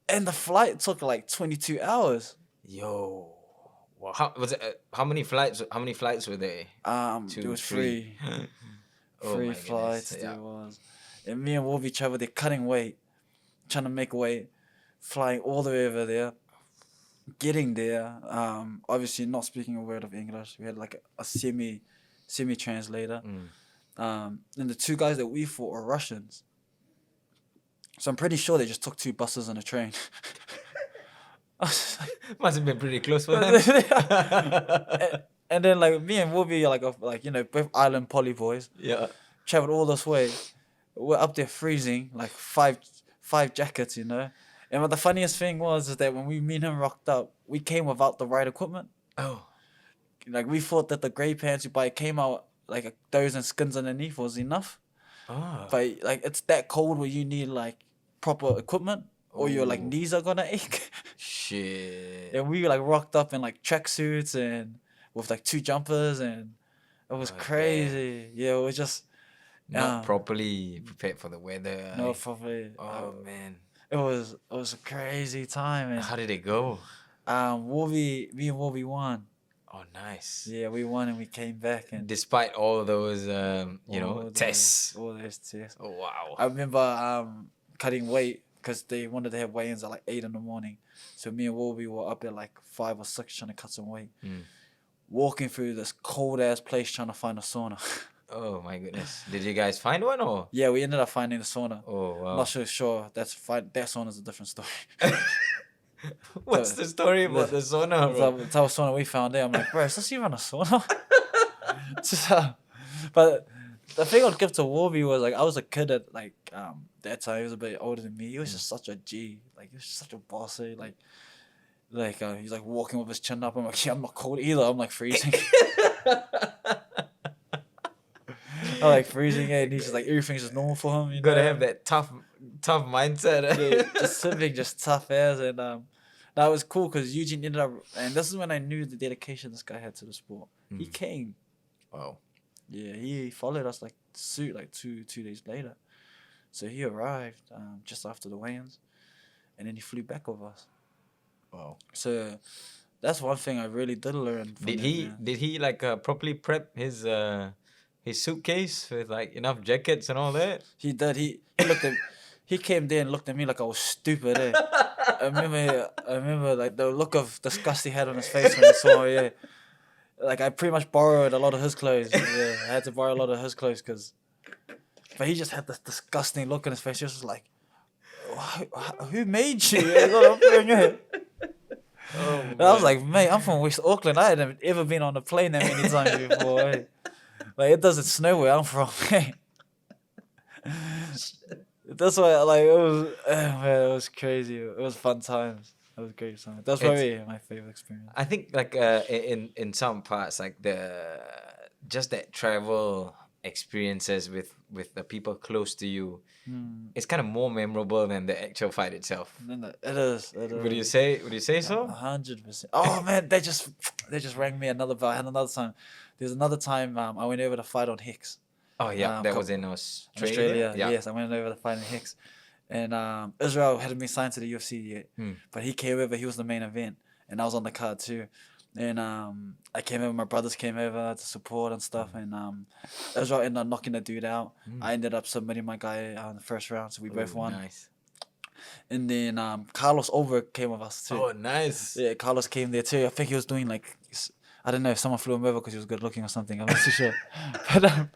and the flight took like 22 hours. Yo. Wow. How was it? How many flights? How many flights were there? It was free. Oh Free my flights goodness, yeah. there was. And me and Wolby traveled there cutting weight, trying to make weight, flying all the way over there. Getting there, obviously not speaking a word of English. We had like a semi translator. And the two guys that we fought were Russians. So I'm pretty sure they just took 2 buses and a train. Must have been pretty close for them. And then like me and Wolby are both island poly boys. Yeah. Traveled all this way. We're up there freezing, like five jackets, And what the funniest thing was is that when me and him rocked up, we came without the right equipment. Oh. Like we thought that the grey pants you buy came out like those and skins underneath was enough. Oh. But like it's that cold where you need like proper equipment or your like Ooh. knees are gonna ache. Shit. And we like rocked up in like tracksuits and with like 2 jumpers, and it was crazy. Yeah, it was just Not properly prepared for the weather. no probably. Oh man. It was a crazy time. And How did it go? me and Wolby won. Oh, nice. Yeah, we won and we came back, and Despite all those, all tests. All those tests. Oh wow. I remember cutting weight because they wanted to have weigh-ins at like 8 in the morning. So me and Wolby were up at like 5 or 6 trying to cut some weight. Walking through this cold ass place trying to find a sauna. Oh my goodness. Did you guys find one or? Yeah, we ended up finding the sauna. Oh wow. I'm not sure. That's fine. That sauna's a different story. What's the story about the sauna, bro? The type of sauna we found there, I'm like, bro, is this even a sauna? But the thing I'd give to Wolby was like, I was a kid at like that time. He was a bit older than me. He was just such a G. Like he was just such a bossy. He's like walking with his chin up. I'm like, yeah, I'm not cold either. I'm like freezing. I'm like freezing, and he's just like everything's just normal for him. You Gotta have that tough mindset. Yeah, just something just tough as, and that was cool because Eugene ended up, and this is when I knew the dedication this guy had to the sport. He came. Wow. Yeah, he followed us like two days later. So he arrived just after the weigh-ins, and then he flew back with us. Wow. So that's one thing I really did learn. Did he like properly prep his suitcase with like enough jackets and all that? He did. He looked at. He came there and looked at me like I was stupid. I remember like the look of disgust he had on his face when he saw me. Yeah, like I pretty much borrowed a lot of his clothes. Yeah, I had to borrow a lot of his clothes but he just had this disgusting look on his face. He was just like, "Who made you?" Oh, and I was like, "Mate, I'm from West Auckland. I hadn't ever been on a plane that many times before. Eh? Like it doesn't snow where I'm from." Eh? That's why, like, it was, man, it was crazy. It was fun times. It was great times. That's probably my favorite experience. I think like in some parts like just that travel experiences with the people close to you, it's kind of more memorable than the actual fight itself. It is. Would you say so? 100%. Oh man, they just rang me another time. There's another time I went over to fight on Hicks. Oh yeah, that was in Australia. Yeah. Yes, I went over to fight in Hicks, and Israel hadn't been signed to the UFC yet, but he came over. He was the main event, and I was on the card too. And I came over. My brothers came over to support and stuff, and Israel ended up knocking the dude out. I ended up submitting my guy in the first round, so we both won. Nice. And then Carlos over came with us too. Oh, nice. Yeah, Carlos came there too. I think he was doing like, I don't know if someone flew him over because he was good looking or something. I'm not too sure, but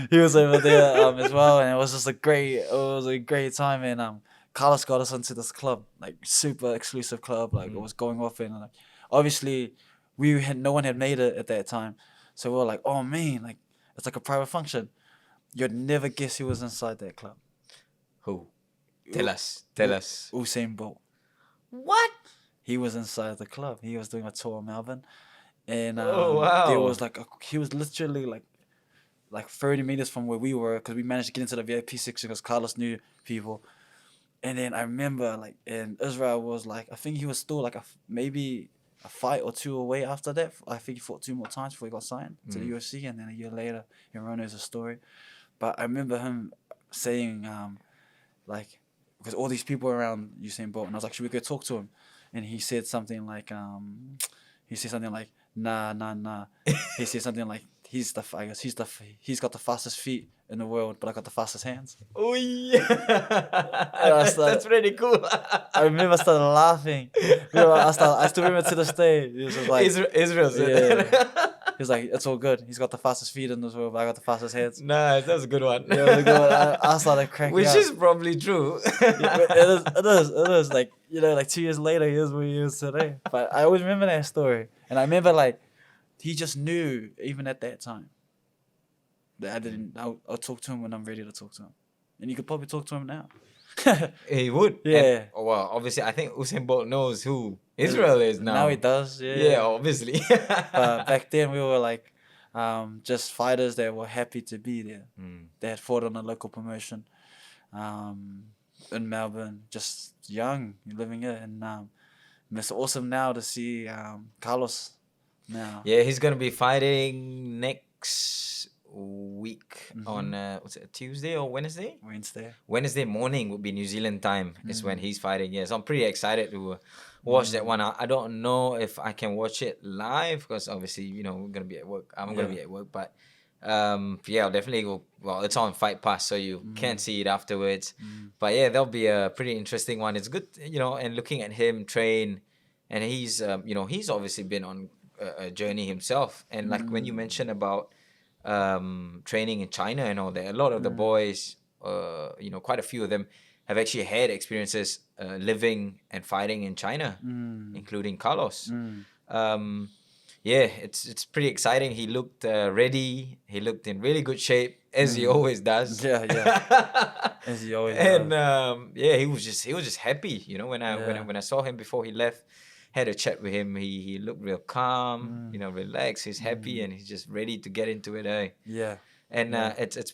he was over there as well, and it was just a great time. And Carlos got us into this club, like super exclusive club, like it was going off in. And like, obviously no one had made it at that time, so we were like, oh man, like it's like a private function. You'd never guess who was inside that club. Who? Tell U- us. Tell us. Usain Bolt. What? He was inside the club. He was doing a tour of Melbourne, and Oh there wow. was he was literally like 30 meters from where we were, because we managed to get into the VIP section because Carlos knew people. And then I remember and Israel was like, I think he was still like maybe a fight or two away after that. I think he fought 2 more times before he got signed to the UFC, and then a year later, everyone knows the story. But I remember him saying, like, because all these people around Usain Bolt, and I was like, should we go talk to him? And he said something like, nah, nah, nah. He said something like, he's got the fastest feet in the world, but I got the fastest hands. Oh yeah. That's That's pretty cool. I remember I started laughing. I still remember to this day. It was like, Israel said yeah. that. He's like, it's all good. He's got the fastest feet in this world, but I got the fastest hands. Nice, that's a good one. Yeah, it was a good one. I started cracking Which up. is probably true. It is. Like, 2 years later, here's where he is today. But I always remember that story. And I remember, like, he just knew, even at that time, that I'll talk to him when I'm ready to talk to him. And you could probably talk to him now. He would. Yeah. And, well, obviously, I think Usain Bolt knows who Israel is now. Now he does, yeah. Yeah, obviously. But back then, we were like, just fighters that were happy to be there. They had fought on a local promotion in Melbourne, just young, living it. And it's awesome now to see Carlos now. Yeah, he's going to be fighting next week on, what's it, Tuesday or Wednesday? Wednesday morning would be New Zealand time is when he's fighting. Yeah, so I'm pretty excited to watch that one. I don't know if I can watch it live because obviously, we're going to be at work. I'm going to be at work, but yeah, I'll definitely go. Well, it's on Fight Pass, so you can see it afterwards. But yeah, that'll be a pretty interesting one. It's good, and looking at him train, and he's, he's obviously been on a journey himself. And like when you mentioned about training in China and all that, a lot of the boys, quite a few of them have actually had experiences living and fighting in China, including Carlos. Yeah, it's pretty exciting. He looked ready. He looked in really good shape, as he always does. Yeah. As he always does. And yeah, he was just happy. When I saw him before he left, had a chat with him. He looked real calm, relaxed. He's happy and he's just ready to get into it. Yeah. And it's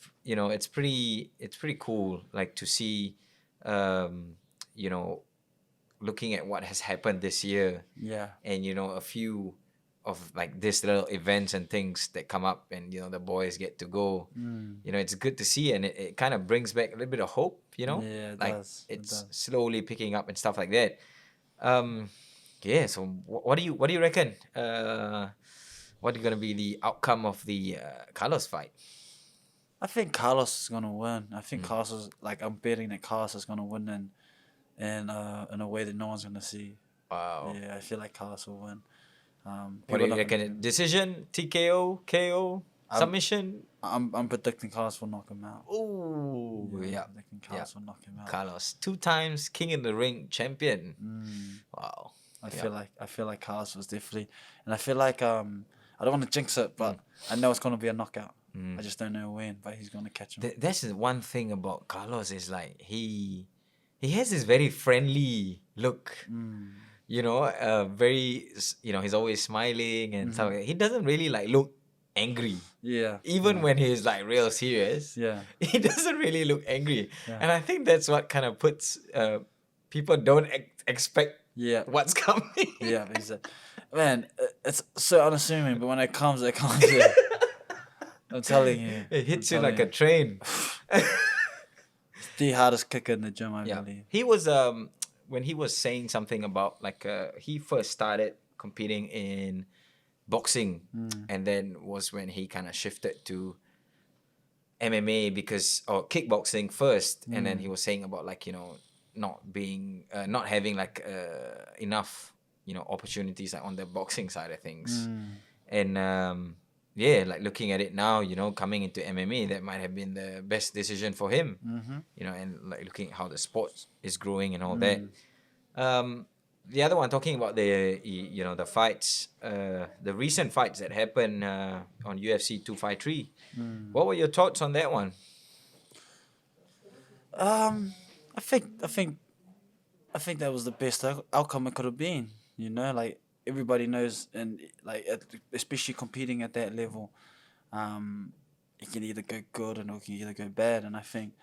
pretty cool, like to see, looking at what has happened this year. Yeah. And a few of like these little events and things that come up, and the boys get to go. It's good to see, and it kind of brings back a little bit of hope. Yeah, it like does. it's slowly picking up and stuff like that. Yeah. So what do you reckon? What is gonna be the outcome of the Carlos fight? I think Carlos is gonna win. I think Carlos is I'm betting that Carlos is gonna win in a way that no one's gonna see. Wow. Yeah, I feel like Carlos will win. What do you reckon? Decision, TKO, KO, submission? I'm predicting Carlos will knock him out. Oh, yeah. I'm predicting Carlos will knock him out. Carlos, 2 times King in the Ring champion. Wow. I feel like Carlos was definitely, and I feel like I don't want to jinx it, but I know it's gonna be a knockout. I just don't know when, but he's gonna catch him. That's the one thing about Carlos is like he has this very friendly look. Very, he's always smiling and stuff. He doesn't really look angry. Yeah. Even when he's real serious. Yeah. He doesn't really look angry. Yeah. And I think that's what kind of puts people don't expect what's coming. Yeah, exactly. Man, it's so unassuming, but when it comes, it comes. Yeah. I'm telling you. It hits you like a train. The hardest kicker in the gym, I believe. He was when he was saying something about he first started competing in boxing, and then was when he kind of shifted to MMA or kickboxing first, and then he was saying about not having enough opportunities on the boxing side of things, and looking at it now, coming into MMA, that might have been the best decision for him, and looking at how the sport is growing and all that. the other one, talking about the the fights, the recent fights that happened on UFC 253. What were your thoughts on that one? Um, I think that was the best outcome it could have been. You know, like everybody knows, and like especially competing at that level, it can either go good and it can either go bad. And I think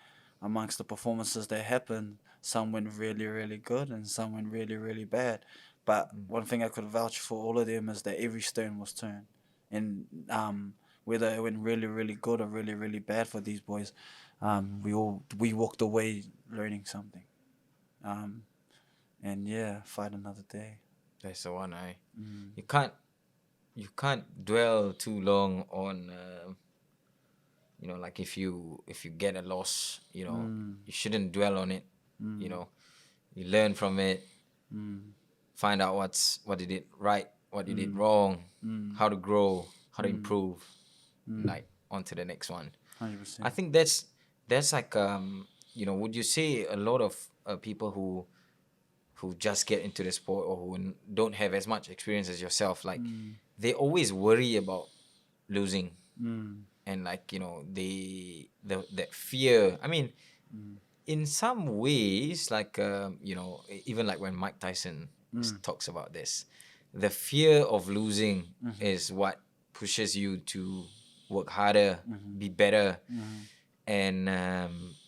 amongst the performances that happened, some went really really good and some went really really bad. But one thing I could vouch for all of them is that every stone was turned, and whether it went really really good or really really bad for these boys, we walked away learning something. Um, and yeah, fight another day. That's the one. You can't dwell too long on like if you get a loss, you shouldn't dwell on it. You know, you learn from it, find out what you did right, what you did wrong, how to grow, how to improve, like on to the next one. 100%. I think that's like would you say a lot of people who just get into the sport or who don't have as much experience as yourself, like they always worry about losing, and like that fear. I mean, in some ways, like even like when Mike Tyson talks about this, the fear of losing is what pushes you to work harder, be better, and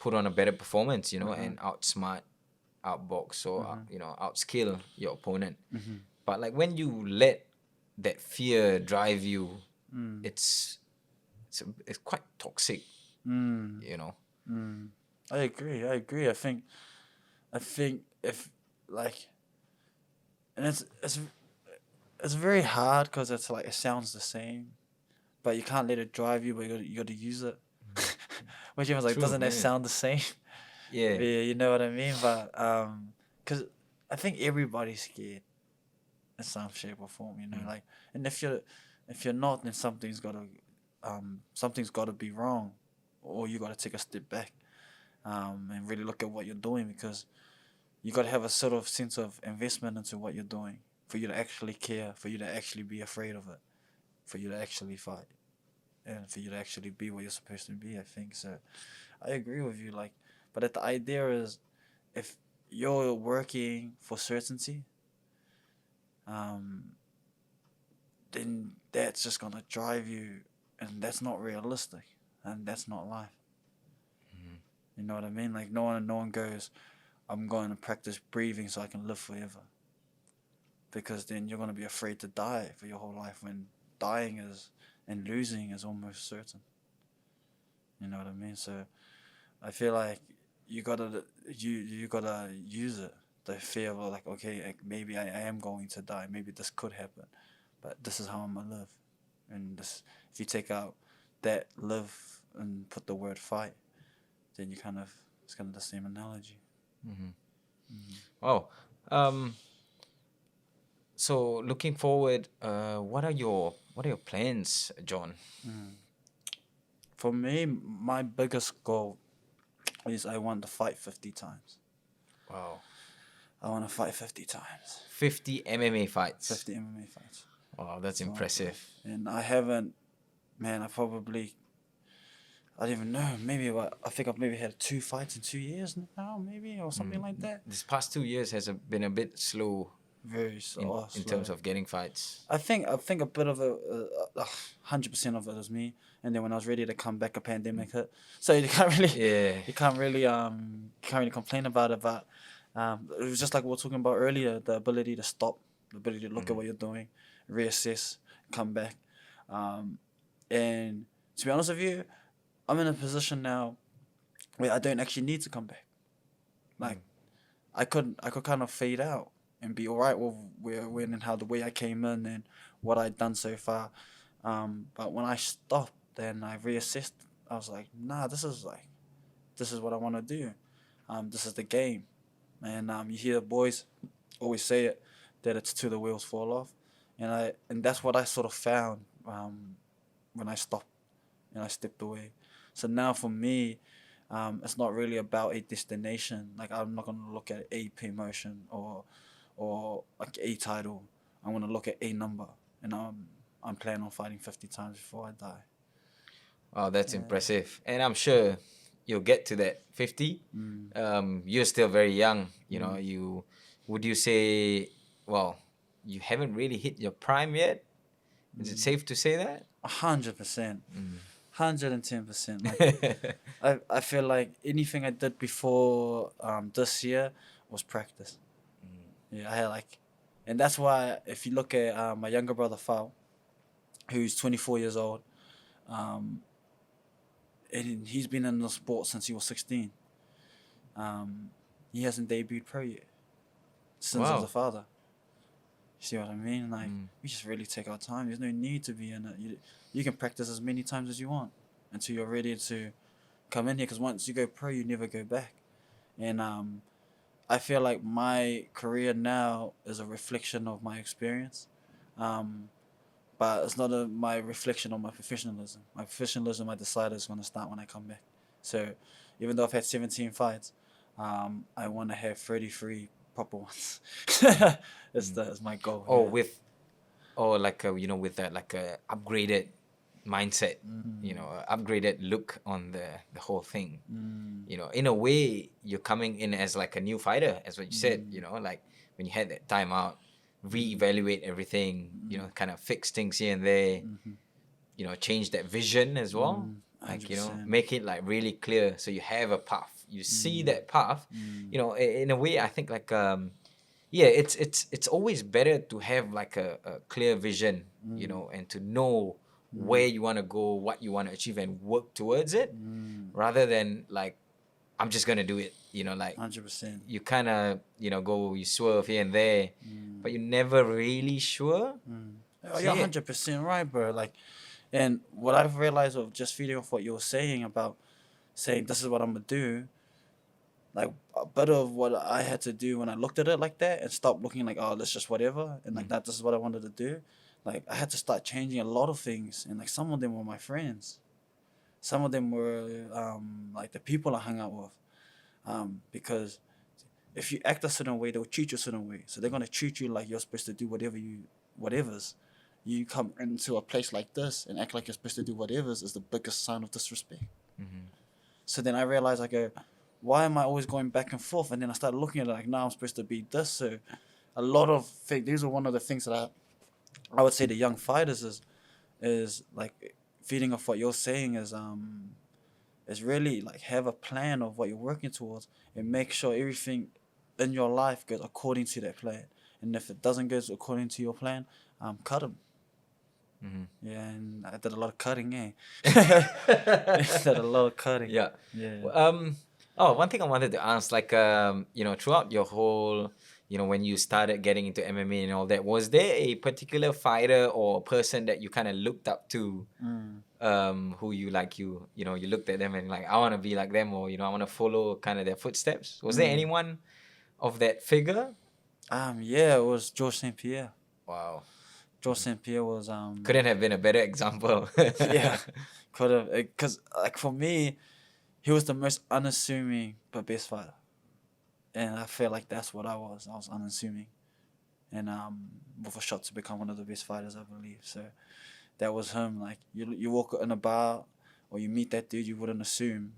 put on a better performance, and outsmart, outbox, or outskill your opponent. But like when you let that fear drive you, it's quite toxic, you know. I agree. I think if like, and it's very hard because it's like it sounds the same, but you can't let it drive you. But you got to use it. Which was like, True, doesn't that man. sound the same? Yeah. Yeah, you know what I mean. But because I think everybody's scared in some shape or form. You know, like, and if you're not, then something's got to be wrong, or you got to take a step back, and really look at what you're doing, because you got to have a sort of sense of investment into what you're doing for you to actually care, for you to actually be afraid of it, for you to actually fight, and for you to actually be what you're supposed to be. I think so. I agree with you. Like, but the idea is, if you're working for certainty, um, then that's just gonna drive you, and that's not realistic, and that's not life. You know what I mean? Like no one goes, I'm going to practice breathing so I can live forever. Because then you're gonna be afraid to die for your whole life, when dying is and losing is almost certain. You know what I mean? So I feel like you gotta use it. The fear of like, okay, like maybe I am going to die. Maybe this could happen, but this is how I'm gonna live. And this, if you take out that live and put the word fight, then you kind of, it's kind of the same analogy. Wow. So looking forward, what are your plans, John? For me, my biggest goal is I want to fight 50 times. Wow. I want to fight 50 times. 50 MMA fights. 50 MMA fights. Wow, that's So, impressive. and I haven't, man, I don't even know. Maybe I think I've maybe had 2 fights in 2 years now, maybe, or something like that. This past 2 years has been a bit slow Very in slow. terms of getting fights. I think a bit of 100% of it was me. And then when I was ready to come back, a pandemic hit. So you can't really, Yeah. can't really complain about it. But it was just like we were talking about earlier, the ability to stop, the ability to look at what you're doing, reassess, come back. And to be honest with you, I'm in a position now where I don't actually need to come back. Like, I could kind of fade out and be alright with when and how the way I came in and what I'd done so far. But when I stopped, then I reassessed. I was like, nah, this is what I want to do. This is the game, and you hear the boys always say it, that it's till the wheels fall off, and that's what I sort of found when I stopped and I stepped away. So now for me, it's not really about a destination. Like, I'm not gonna look at a promotion or like a title. I want to look at a number, and I'm planning on fighting 50 times before I die. Oh, that's impressive. And I'm sure you'll get to that 50. You're still very young. You know, would you say, well, you haven't really hit your prime yet? Is it safe to say that? 100%. 110%. Like I feel like anything I did before this year was practice. Yeah, I had like, and that's why if you look at my younger brother Fao, who's 24 years old, and he's been in the sport since he was 16. He hasn't debuted pro yet since he was Wow. a father. You see what I mean? Like we just really take our time. There's no need to be in it. You can practice as many times as you want until you're ready to come in here. Because once you go pro, you never go back. And I feel like my career now is a reflection of my experience. But it's not my reflection on my professionalism. My professionalism, I decided, is going to start when I come back. So even though I've had 17 fights, I want to have 33 proper ones. That's my goal. Oh, yeah. with that like a upgraded mindset, upgraded look on the whole thing. In a way, you're coming in as like a new fighter, as what you said. Like when you had that time out, reevaluate everything. Kind of fix things here and there. Change that vision as well. Like 100%. make it like really clear, so you have a path. You see that path. In a way, I think like it's always better to have like a clear vision, and to know where you want to go, what you want to achieve, and work towards it, rather than like I'm just gonna do it. Like 100%. you kind of you swerve here and there, but you're never really sure. Oh, you're 100% right, bro. Like, and what I've realized of just feeding off what you were saying about saying this is what I'm gonna do, like a bit of what I had to do when I looked at it like that and stop looking like, oh, that's just whatever, and like that, this is what I wanted to do. Like I had to start changing a lot of things, and like some of them were my friends, some of them were like the people I hung out with, because if you act a certain way, they'll treat you a certain way. So they're gonna treat you like you're supposed to do whatever's. You come into a place like this and act like you're supposed to do whatever's is the biggest sign of disrespect. So then I realized, I go, why am I always going back and forth? And then I started looking at it like, now I'm supposed to be this. So a lot of things, these are one of the things that I would say to young fighters is like feeding off what you're saying is really like have a plan of what you're working towards and make sure everything in your life goes according to that plan. And if it doesn't go according to your plan, cut them. Yeah, and I did a lot of cutting, I did a lot of cutting. Yeah. Yeah. One thing I wanted to ask, like, throughout your whole, when you started getting into MMA and all that, was there a particular fighter or person that you kind of looked up to, who you looked at them and like, I want to be like them, or, I want to follow kind of their footsteps? Was there anyone of that figure? Yeah, it was George St. Pierre. Wow. George St. Pierre was Couldn't have been a better example. yeah, could have, because like for me, he was the most unassuming but best fighter, and I feel like that's what I was. I was unassuming, and with a shot to become one of the best fighters, I believe. So that was him. Like you walk in a bar or you meet that dude, you wouldn't assume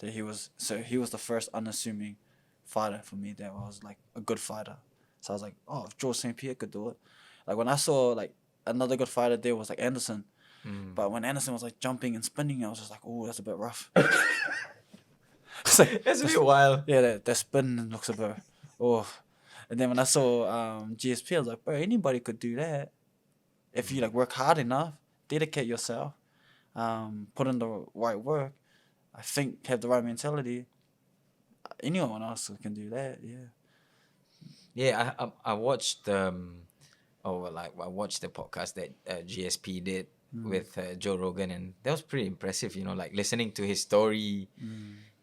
that he was. So he was the first unassuming fighter for me that was like a good fighter. So I was like, oh, if George St. Pierre could do it. Like when I saw like another good fighter there was like Anderson. But when Anderson was like jumping and spinning, I was just like, oh, that's a bit rough. It's like, That's a bit wild. yeah, that spin looks a bit, oh. And then when I saw GSP, I was like, bro, anybody could do that if you like work hard enough, dedicate yourself, put in the right work. I think have the right mentality. Anyone else can do that. Yeah. Yeah, I watched I watched the podcast that GSP did with Joe Rogan, and that was pretty impressive. Like listening to his story,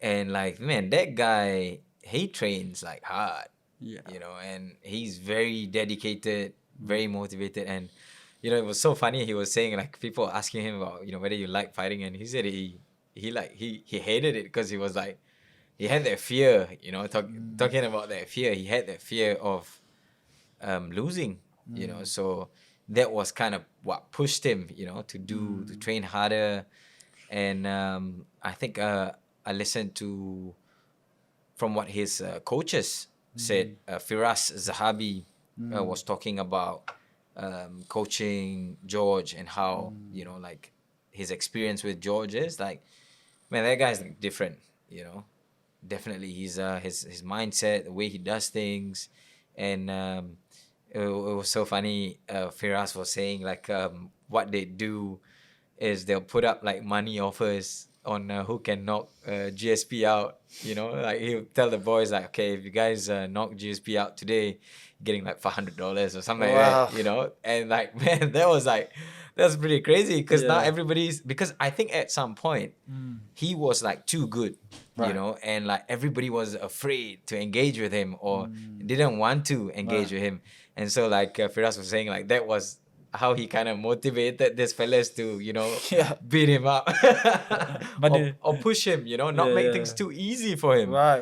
and like, man, that guy, he trains like hard. Yeah. And he's very dedicated, very motivated, and it was so funny. He was saying like people asking him about whether you like fighting, and he said he hated it because he was like he had that fear. Talking about that fear, he had that fear of losing, you know. So that was kind of what pushed him, you know, to train harder. And I think I listened to from what his coaches said. Firas Zahabi was talking about coaching George and how, you know, like his experience with George is like, man, that guy's like different, you know. Definitely, he's his mindset, the way he does things, and it was so funny. Firas was saying like what they do is they'll put up like money offers on who can knock GSP out. You know, like he'll tell the boys like, okay, if you guys knock GSP out today, you're getting like $500 or something like Wow. that. You know, and like man, that was pretty crazy because now Yeah. everybody's, because I think at some point he was like too good. You Right. know, and like everybody was afraid to engage with him or didn't want to engage with him, and so like Firas was saying like that was how he kind of motivated these fellas to, you know, Yeah. beat him up Money. or push him, you know, not Yeah, make yeah. things too easy for him. Right.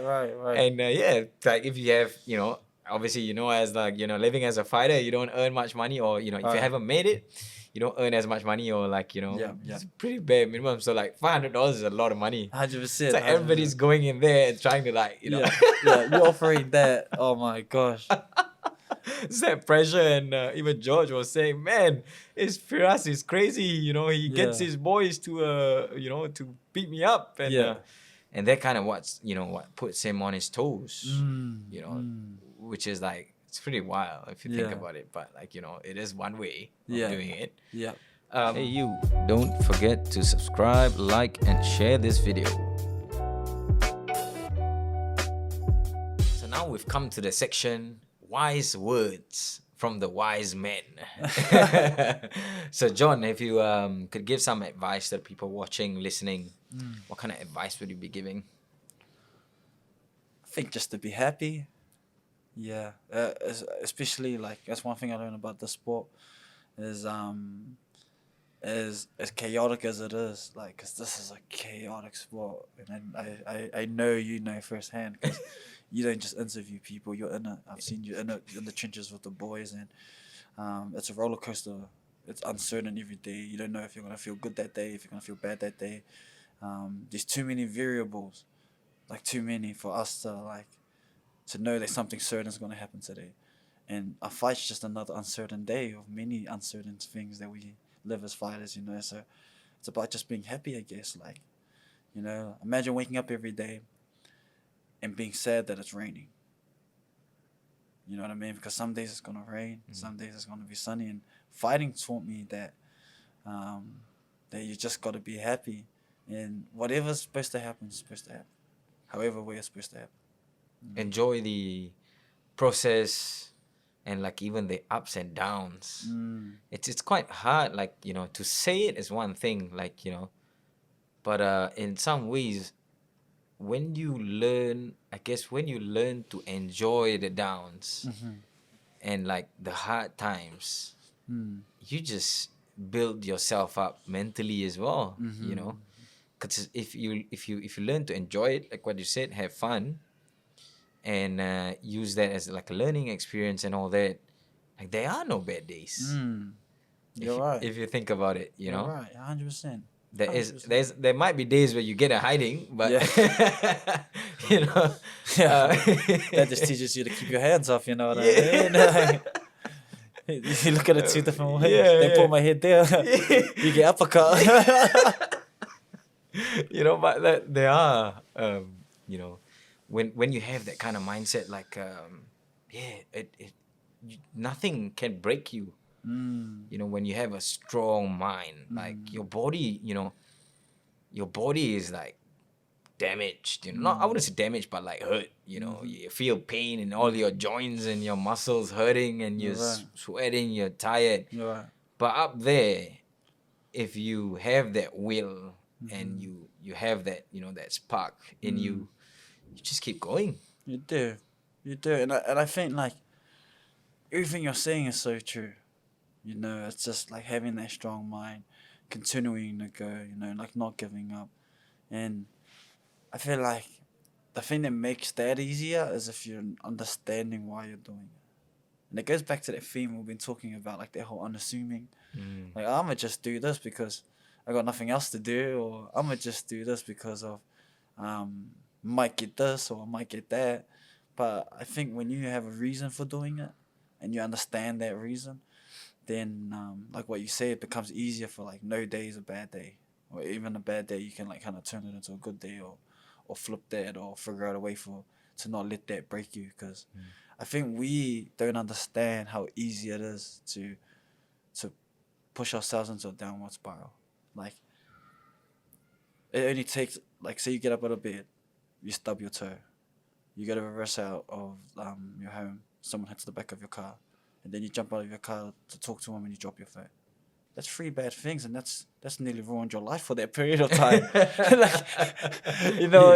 And yeah, like if you have, you know, obviously, you know, as like, you know, living as a fighter, you don't earn much money, or, you know, if you Right. haven't made it, you don't earn as much money, or like, you know, Yeah, yeah. it's pretty bare minimum. So like $500 is a lot of money. 100%. It's like everybody's going in there and trying to like, you know, Yeah, you're offering that. Oh my gosh. it's that pressure. And even George was saying, man, Firas is crazy, you know, he gets Yeah. his boys to you know, to beat me up. And Yeah. and that kind of what's, you know, what puts him on his toes, you know, which is like, it's pretty wild if you think Yeah. about it, but like, you know, it is one way of Yeah. doing it. Yeah. Hey you, don't forget to subscribe, like, and share this video. So now we've come to the section wise words from the wise men. So John, if you could give some advice to people watching, listening, what kind of advice would you be giving? I think just to be happy. Yeah. Especially like that's one thing I learned about the sport is as chaotic as it is, like, cause this is a chaotic sport, and I know you know firsthand, cause you don't just interview people, you're in it. I've seen you in it, in the trenches with the boys, and it's a roller coaster. It's uncertain every day. You don't know if you're gonna feel good that day, if you're gonna feel bad that day. There's too many variables, like too many for us to know that something certain is gonna happen today, and a fight's just another uncertain day of many uncertain things that we live as fighters, you know. So it's about just being happy, I guess. Like, you know, imagine waking up every day and being sad that it's raining. You know what I mean? Because some days it's gonna rain, some days it's gonna be sunny, and fighting taught me that that you just gotta be happy, and whatever's supposed to happen is supposed to happen, however way it's supposed to happen. Enjoy the process, and like even the ups and downs. It's quite hard, like, you know, to say it is one thing, like, you know, but in some ways, when you learn, I guess when you learn to enjoy the downs and like the hard times, you just build yourself up mentally as well, you know, because if you learn to enjoy it, like what you said, have fun, and use that as like a learning experience and all that, like there are no bad days. You're right. If you think about it, you You're know, right, 100%. there might be days where you get a hiding, but you know, Yeah. That just teaches you to keep your hands off, you know what I mean? You look at it two different ways. They pull my head there. You get uppercut. You know, but that there are, you know, when you have that kind of mindset, like, nothing can break you. You know, when you have a strong mind, like your body, you know, your body is like damaged, you know, not, I wouldn't say damaged, but like hurt, you know, you feel pain in all your joints and your muscles hurting, and you're sweating, you're tired. You're right. But up there, if you have that will and you have that, you know, that spark in you, you just keep going. You do. And I think, like, everything you're saying is so true. You know, it's just like having that strong mind, continuing to go, you know, like not giving up. And I feel like the thing that makes that easier is if you're understanding why you're doing it. And it goes back to that theme we've been talking about, like that whole unassuming. Mm. Like, I'ma just do this because I got nothing else to do, or I'ma just do this because of might get this or I might get that. But I think when you have a reason for doing it and you understand that reason, then like what you say, it becomes easier for like no day is a bad day, or even a bad day you can like kind of turn it into a good day, or flip that, or figure out a way for to not let that break you. Because I think we don't understand how easy it is to push ourselves into a downward spiral. Like, it only takes, like, say you get up out of bed, you stub your toe, you get a reverse out of your home, someone hits the back of your car, and then you jump out of your car to talk to them and you drop your phone. That's three bad things, and that's nearly ruined your life for that period of time. Like, you know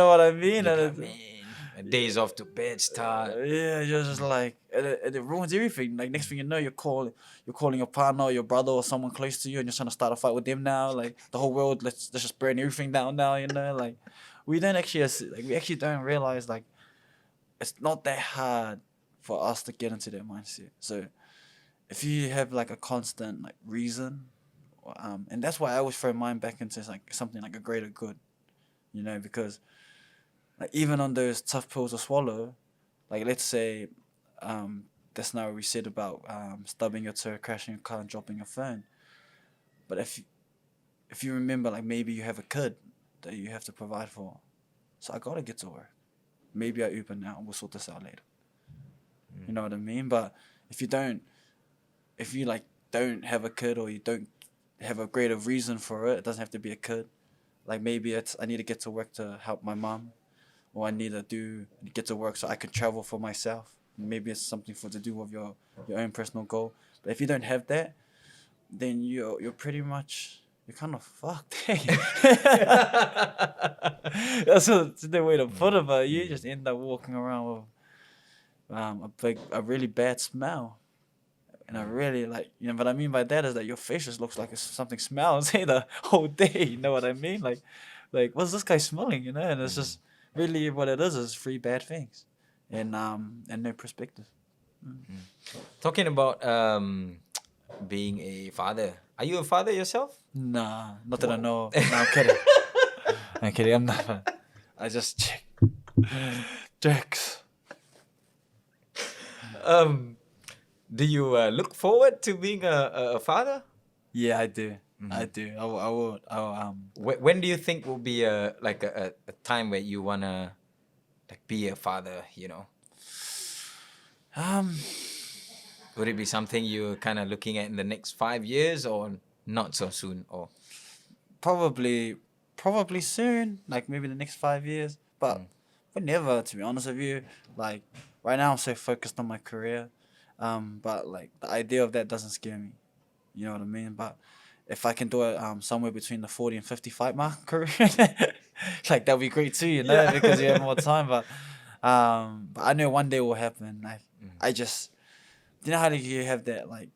what I mean? You And come in, days off to bed start. yeah, you're just like, it ruins everything. Like, next thing you know, you're calling your partner or your brother or someone close to you, and you're trying to start a fight with them now. Like, the whole world, let's just burn everything down now. Like, we don't actually we actually don't realize, like, it's not that hard for us to get into that mindset. So if you have like a constant like reason, and that's why I always throw mine back into like something like a greater good, because like even on those tough pills to swallow, like let's say, that's not what we said about stubbing your toe, crashing your car, and dropping your phone. But if you remember, like maybe you have a kid that you have to provide for, so I gotta get to work. Maybe I Uber now. We'll sort this out later. You know what I mean? But if you like don't have a kid, or you don't have a greater reason for it, it doesn't have to be a kid. Like maybe it's I need to get to work to help my mom, or I need to get to work so I can travel for myself. Maybe it's something to do with your own personal goal. But if you don't have that, then you're pretty much you're kind of fucked. That's the way to put it. But you just end up walking around with a really bad smell. And I really like, what I mean by that is that your face just looks like something smells the whole day. You know what I mean? Like what's this guy smelling? And it's just really what it is three bad things, and no perspective. Talking about being a father, are you a father yourself? Nah, not that I know of. No, I'm kidding. I'm kidding. I'm not. I just check. Checks. Do you look forward to being a father? Yeah, I do. I do. I would. When do you think will be a time where you wanna like be a father? Would it be something you're kind of looking at in the next 5 years, or not so soon? Or probably soon, like maybe the next 5 years. But whenever, to be honest with you, like right now I'm so focused on my career. But like the idea of that doesn't scare me. You know what I mean? But if I can do it somewhere between the 40 and 50 fight mark career, like that'd be great too, Yeah. because you have more time. But I know one day it will happen. Like I just, how do you have that like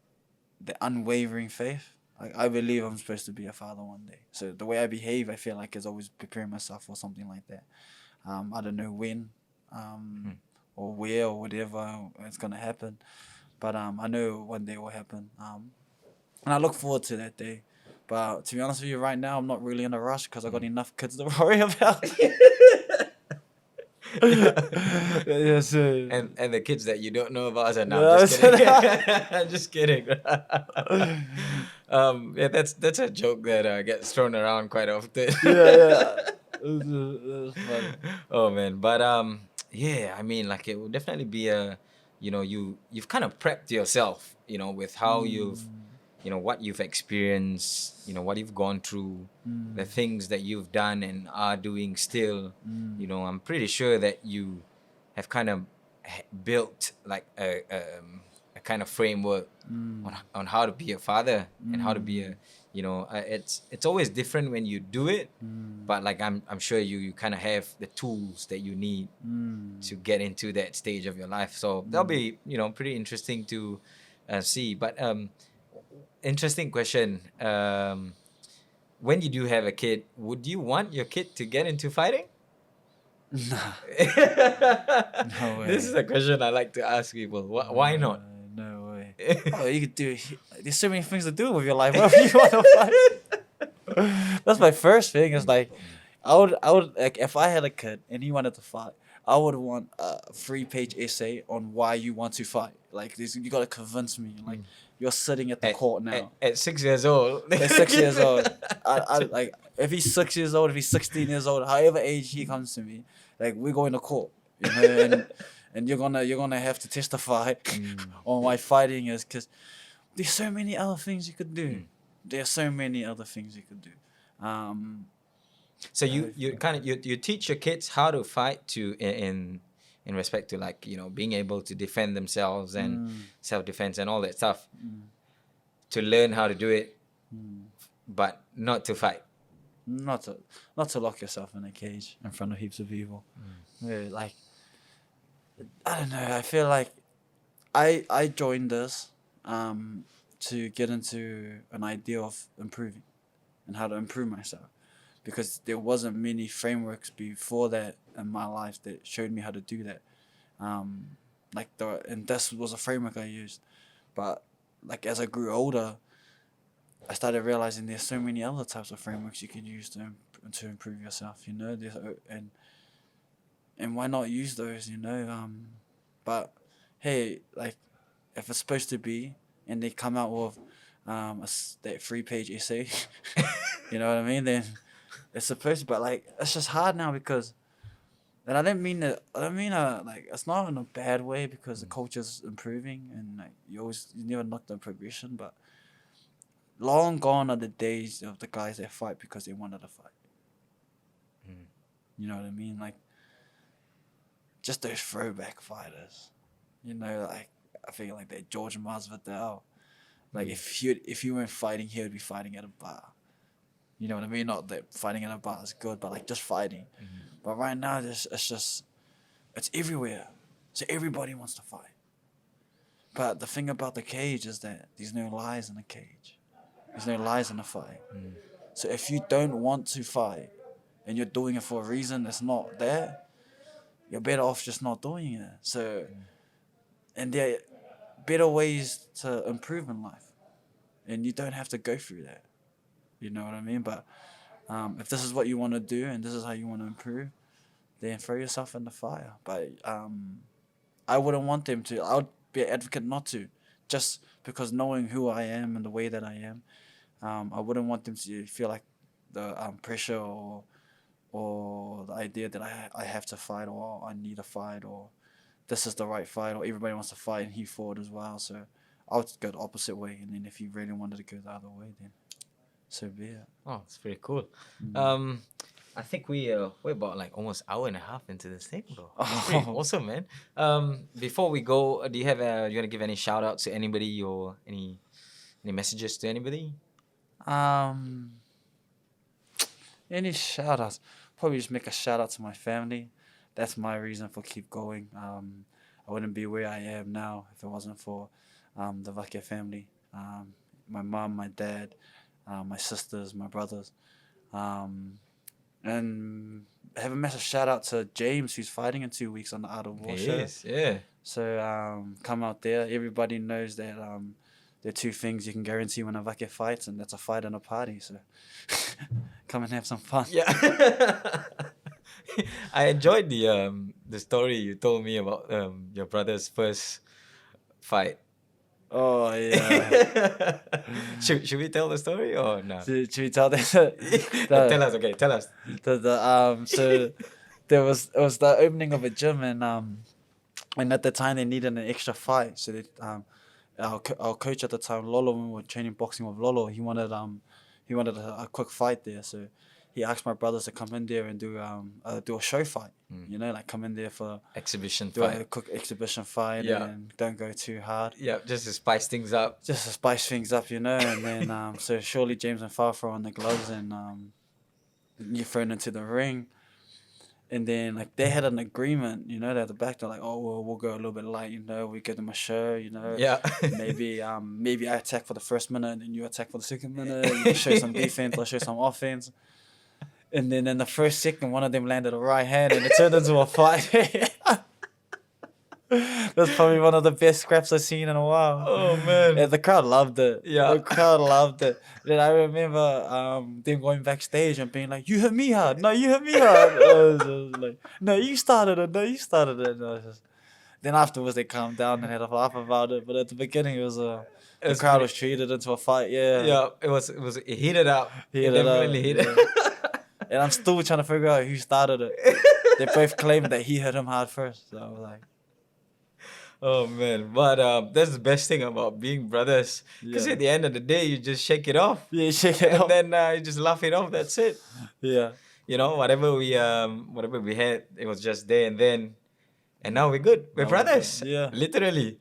the unwavering faith? Like I believe I'm supposed to be a father one day. So the way I behave, I feel like is always preparing myself for something like that. I don't know when, or where or whatever it's gonna happen, but I know one day it will happen. And I look forward to that day. But to be honest with you, right now I'm not really in a rush because I got enough kids to worry about. Yes, and the kids that you don't know about. No, Yeah, I'm just kidding. I'm just kidding. Yeah, that's a joke that gets thrown around quite often. yeah. It was funny. Oh man, but yeah, I mean, like it will definitely be you've kind of prepped yourself, with how you've, what you've experienced, what you've gone through, the things that you've done and are doing still. I'm pretty sure that you have kind of built like a kind of framework on how to be a father and how to be a, it's always different when you do it, but like I'm sure you kind of have the tools that you need to get into that stage of your life. So that'll be pretty interesting to see. But interesting question. When you do have a kid, would you want your kid to get into fighting? Nah, no way. This is a question I like to ask people. Why not? No way. Oh, you could do. There's so many things to do with your life. Whatever you want to fight. That's my first thing. Is like, I would like if I had a kid and he wanted to fight, I would want a 3-page essay on why you want to fight. Like this, you gotta convince me. Like you're sitting at the court now. At 6 years old. At 6 years old, I like if he's 6 years old, if he's 16 years old, however age he comes to me, like we're going to court, you know, and you're gonna have to testify on why fighting is, because there's so many other things you could do. There's so many other things you could do. So you kind of you teach your kids how to fight to in respect to, like, you know, being able to defend themselves and self-defense and all that stuff, to learn how to do it, but not to fight. Not to lock yourself in a cage in front of heaps of people. Yeah, like I don't know. I feel like I joined this to get into an idea of improving and how to improve myself, because there wasn't many frameworks before that in my life that showed me how to do that. And this was a framework I used, but like as I grew older, I started realizing there's so many other types of frameworks you can use to improve yourself. You know, and why not use those? You know, but hey, like if it's supposed to be, and they come out with that 3-page essay, you know what I mean? Then it's supposed to, but like it's just hard now because, and I don't mean like it's not in a bad way, because the culture's improving and like you never knock the progression, but long gone are the days of the guys that fight because they wanted to fight. You know what I mean? Like just those throwback fighters. You know, like I feel like that George Masvidal. Like if he weren't fighting, he would be fighting at a bar. You know what I mean? Not that fighting at a bar is good, but like just fighting. But right now, it's everywhere. So everybody wants to fight. But the thing about the cage is that there's no lies in the cage. There's no lies in the fight. So if you don't want to fight and you're doing it for a reason that's not there, you're better off just not doing it. So, and there are better ways to improve in life. And you don't have to go through that. You know what I mean? But if this is what you want to do and this is how you want to improve, then throw yourself in the fire. But I wouldn't want them to. I would be an advocate not to. Just because knowing who I am and the way that I am, I wouldn't want them to feel like the pressure or the idea that I have to fight, or I need to fight, or this is the right fight, or everybody wants to fight and he fought as well. So I would go the opposite way, and then if you really wanted to go the other way, then so be it. Oh, it's pretty cool. I think we're about like almost hour and a half into this thing, bro. It's pretty awesome, man. Before we go, do you want to give any shout outs to anybody, or any messages to anybody? Any shout outs? Probably just make a shout out to my family. That's my reason for keep going. I wouldn't be where I am now if it wasn't for the Vake family. My mom, my dad, my sisters, my brothers. And have a massive shout out to James, who's fighting in 2 weeks on the Art of War show. Yes, yeah. So come out there. Everybody knows that there are two things you can guarantee when a Vake fights, and that's a fight and a party. So come and have some fun. Yeah. I enjoyed the story you told me about your brother's first fight. Oh yeah. Should we tell the story or no? Should we tell that? Tell us, okay. Tell us. So it was the opening of a gym, and at the time they needed an extra fight. So they, our coach at the time, Lolo, when we were training boxing with Lolo, he wanted a quick fight there. So he asked my brothers to come in there and do a show fight. You know, like come in there for Exhibition do fight. a quick exhibition fight, Yeah. and don't go too hard. Yeah, just to spice things up. Just to spice things up, you know. And then so surely James and Far throw on the gloves, and you're thrown into the ring. And then like they had an agreement, you know, at the back they're like, oh well, we'll go a little bit light, you know, we give them a show, you know. Yeah. maybe I attack for the first minute and then you attack for the second minute, and you show some defense or show some offense. And then in the first second, one of them landed a right hand, and it turned into a fight. That's probably one of the best scraps I've seen in a while. Oh, man. Yeah, the crowd loved it. Yeah. The crowd loved it. Then I remember them going backstage and being like, "You hit me hard. No, you hit me hard." I was like, "No, you started it. No, you started it." And I was just... Then afterwards they calmed down and had a laugh about it. But at the beginning it was the crowd was treated into a fight. Yeah. Yeah, it heated up. It definitely heated up. And I'm still trying to figure out who started it. They both claimed that he hit him hard first. So I was like, oh man, but that's the best thing about being brothers. Because at the end of the day, you just shake it off. Yeah, shake it and off. then you just laugh it off. That's it. Yeah. You know, whatever we had, it was just there and then, and now we're good. We're brothers. Yeah. Literally.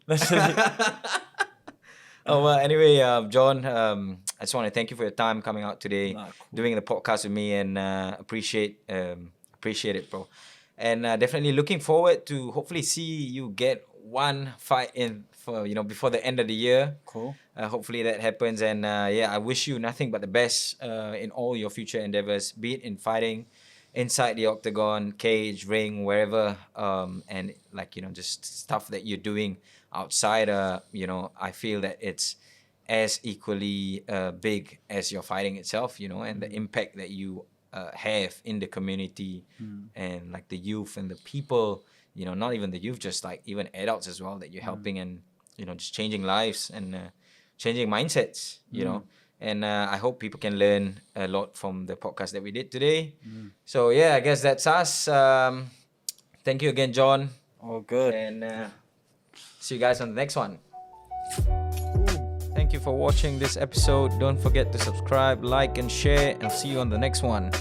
Oh well. Anyway, John, I just want to thank you for your time coming out today, Cool. doing the podcast with me, and appreciate it, bro. And definitely looking forward to hopefully see you get one fight in for before the end of the year. Cool. Hopefully that happens, and I wish you nothing but the best in all your future endeavors, be it in fighting, inside the octagon, cage, ring, wherever, and just stuff that you're doing outside. I feel that it's as equally big as your fighting itself, and the impact that you have in the community and like the youth and the people, not even the youth, just like even adults as well, that you're helping and just changing lives and changing mindsets, and I hope people can learn a lot from the podcast that we did today. So yeah, I guess that's us. Thank you again, John. All good. And see you guys on the next one. Thank you for watching this episode. Don't forget to subscribe, like, and share, and see you on the next one.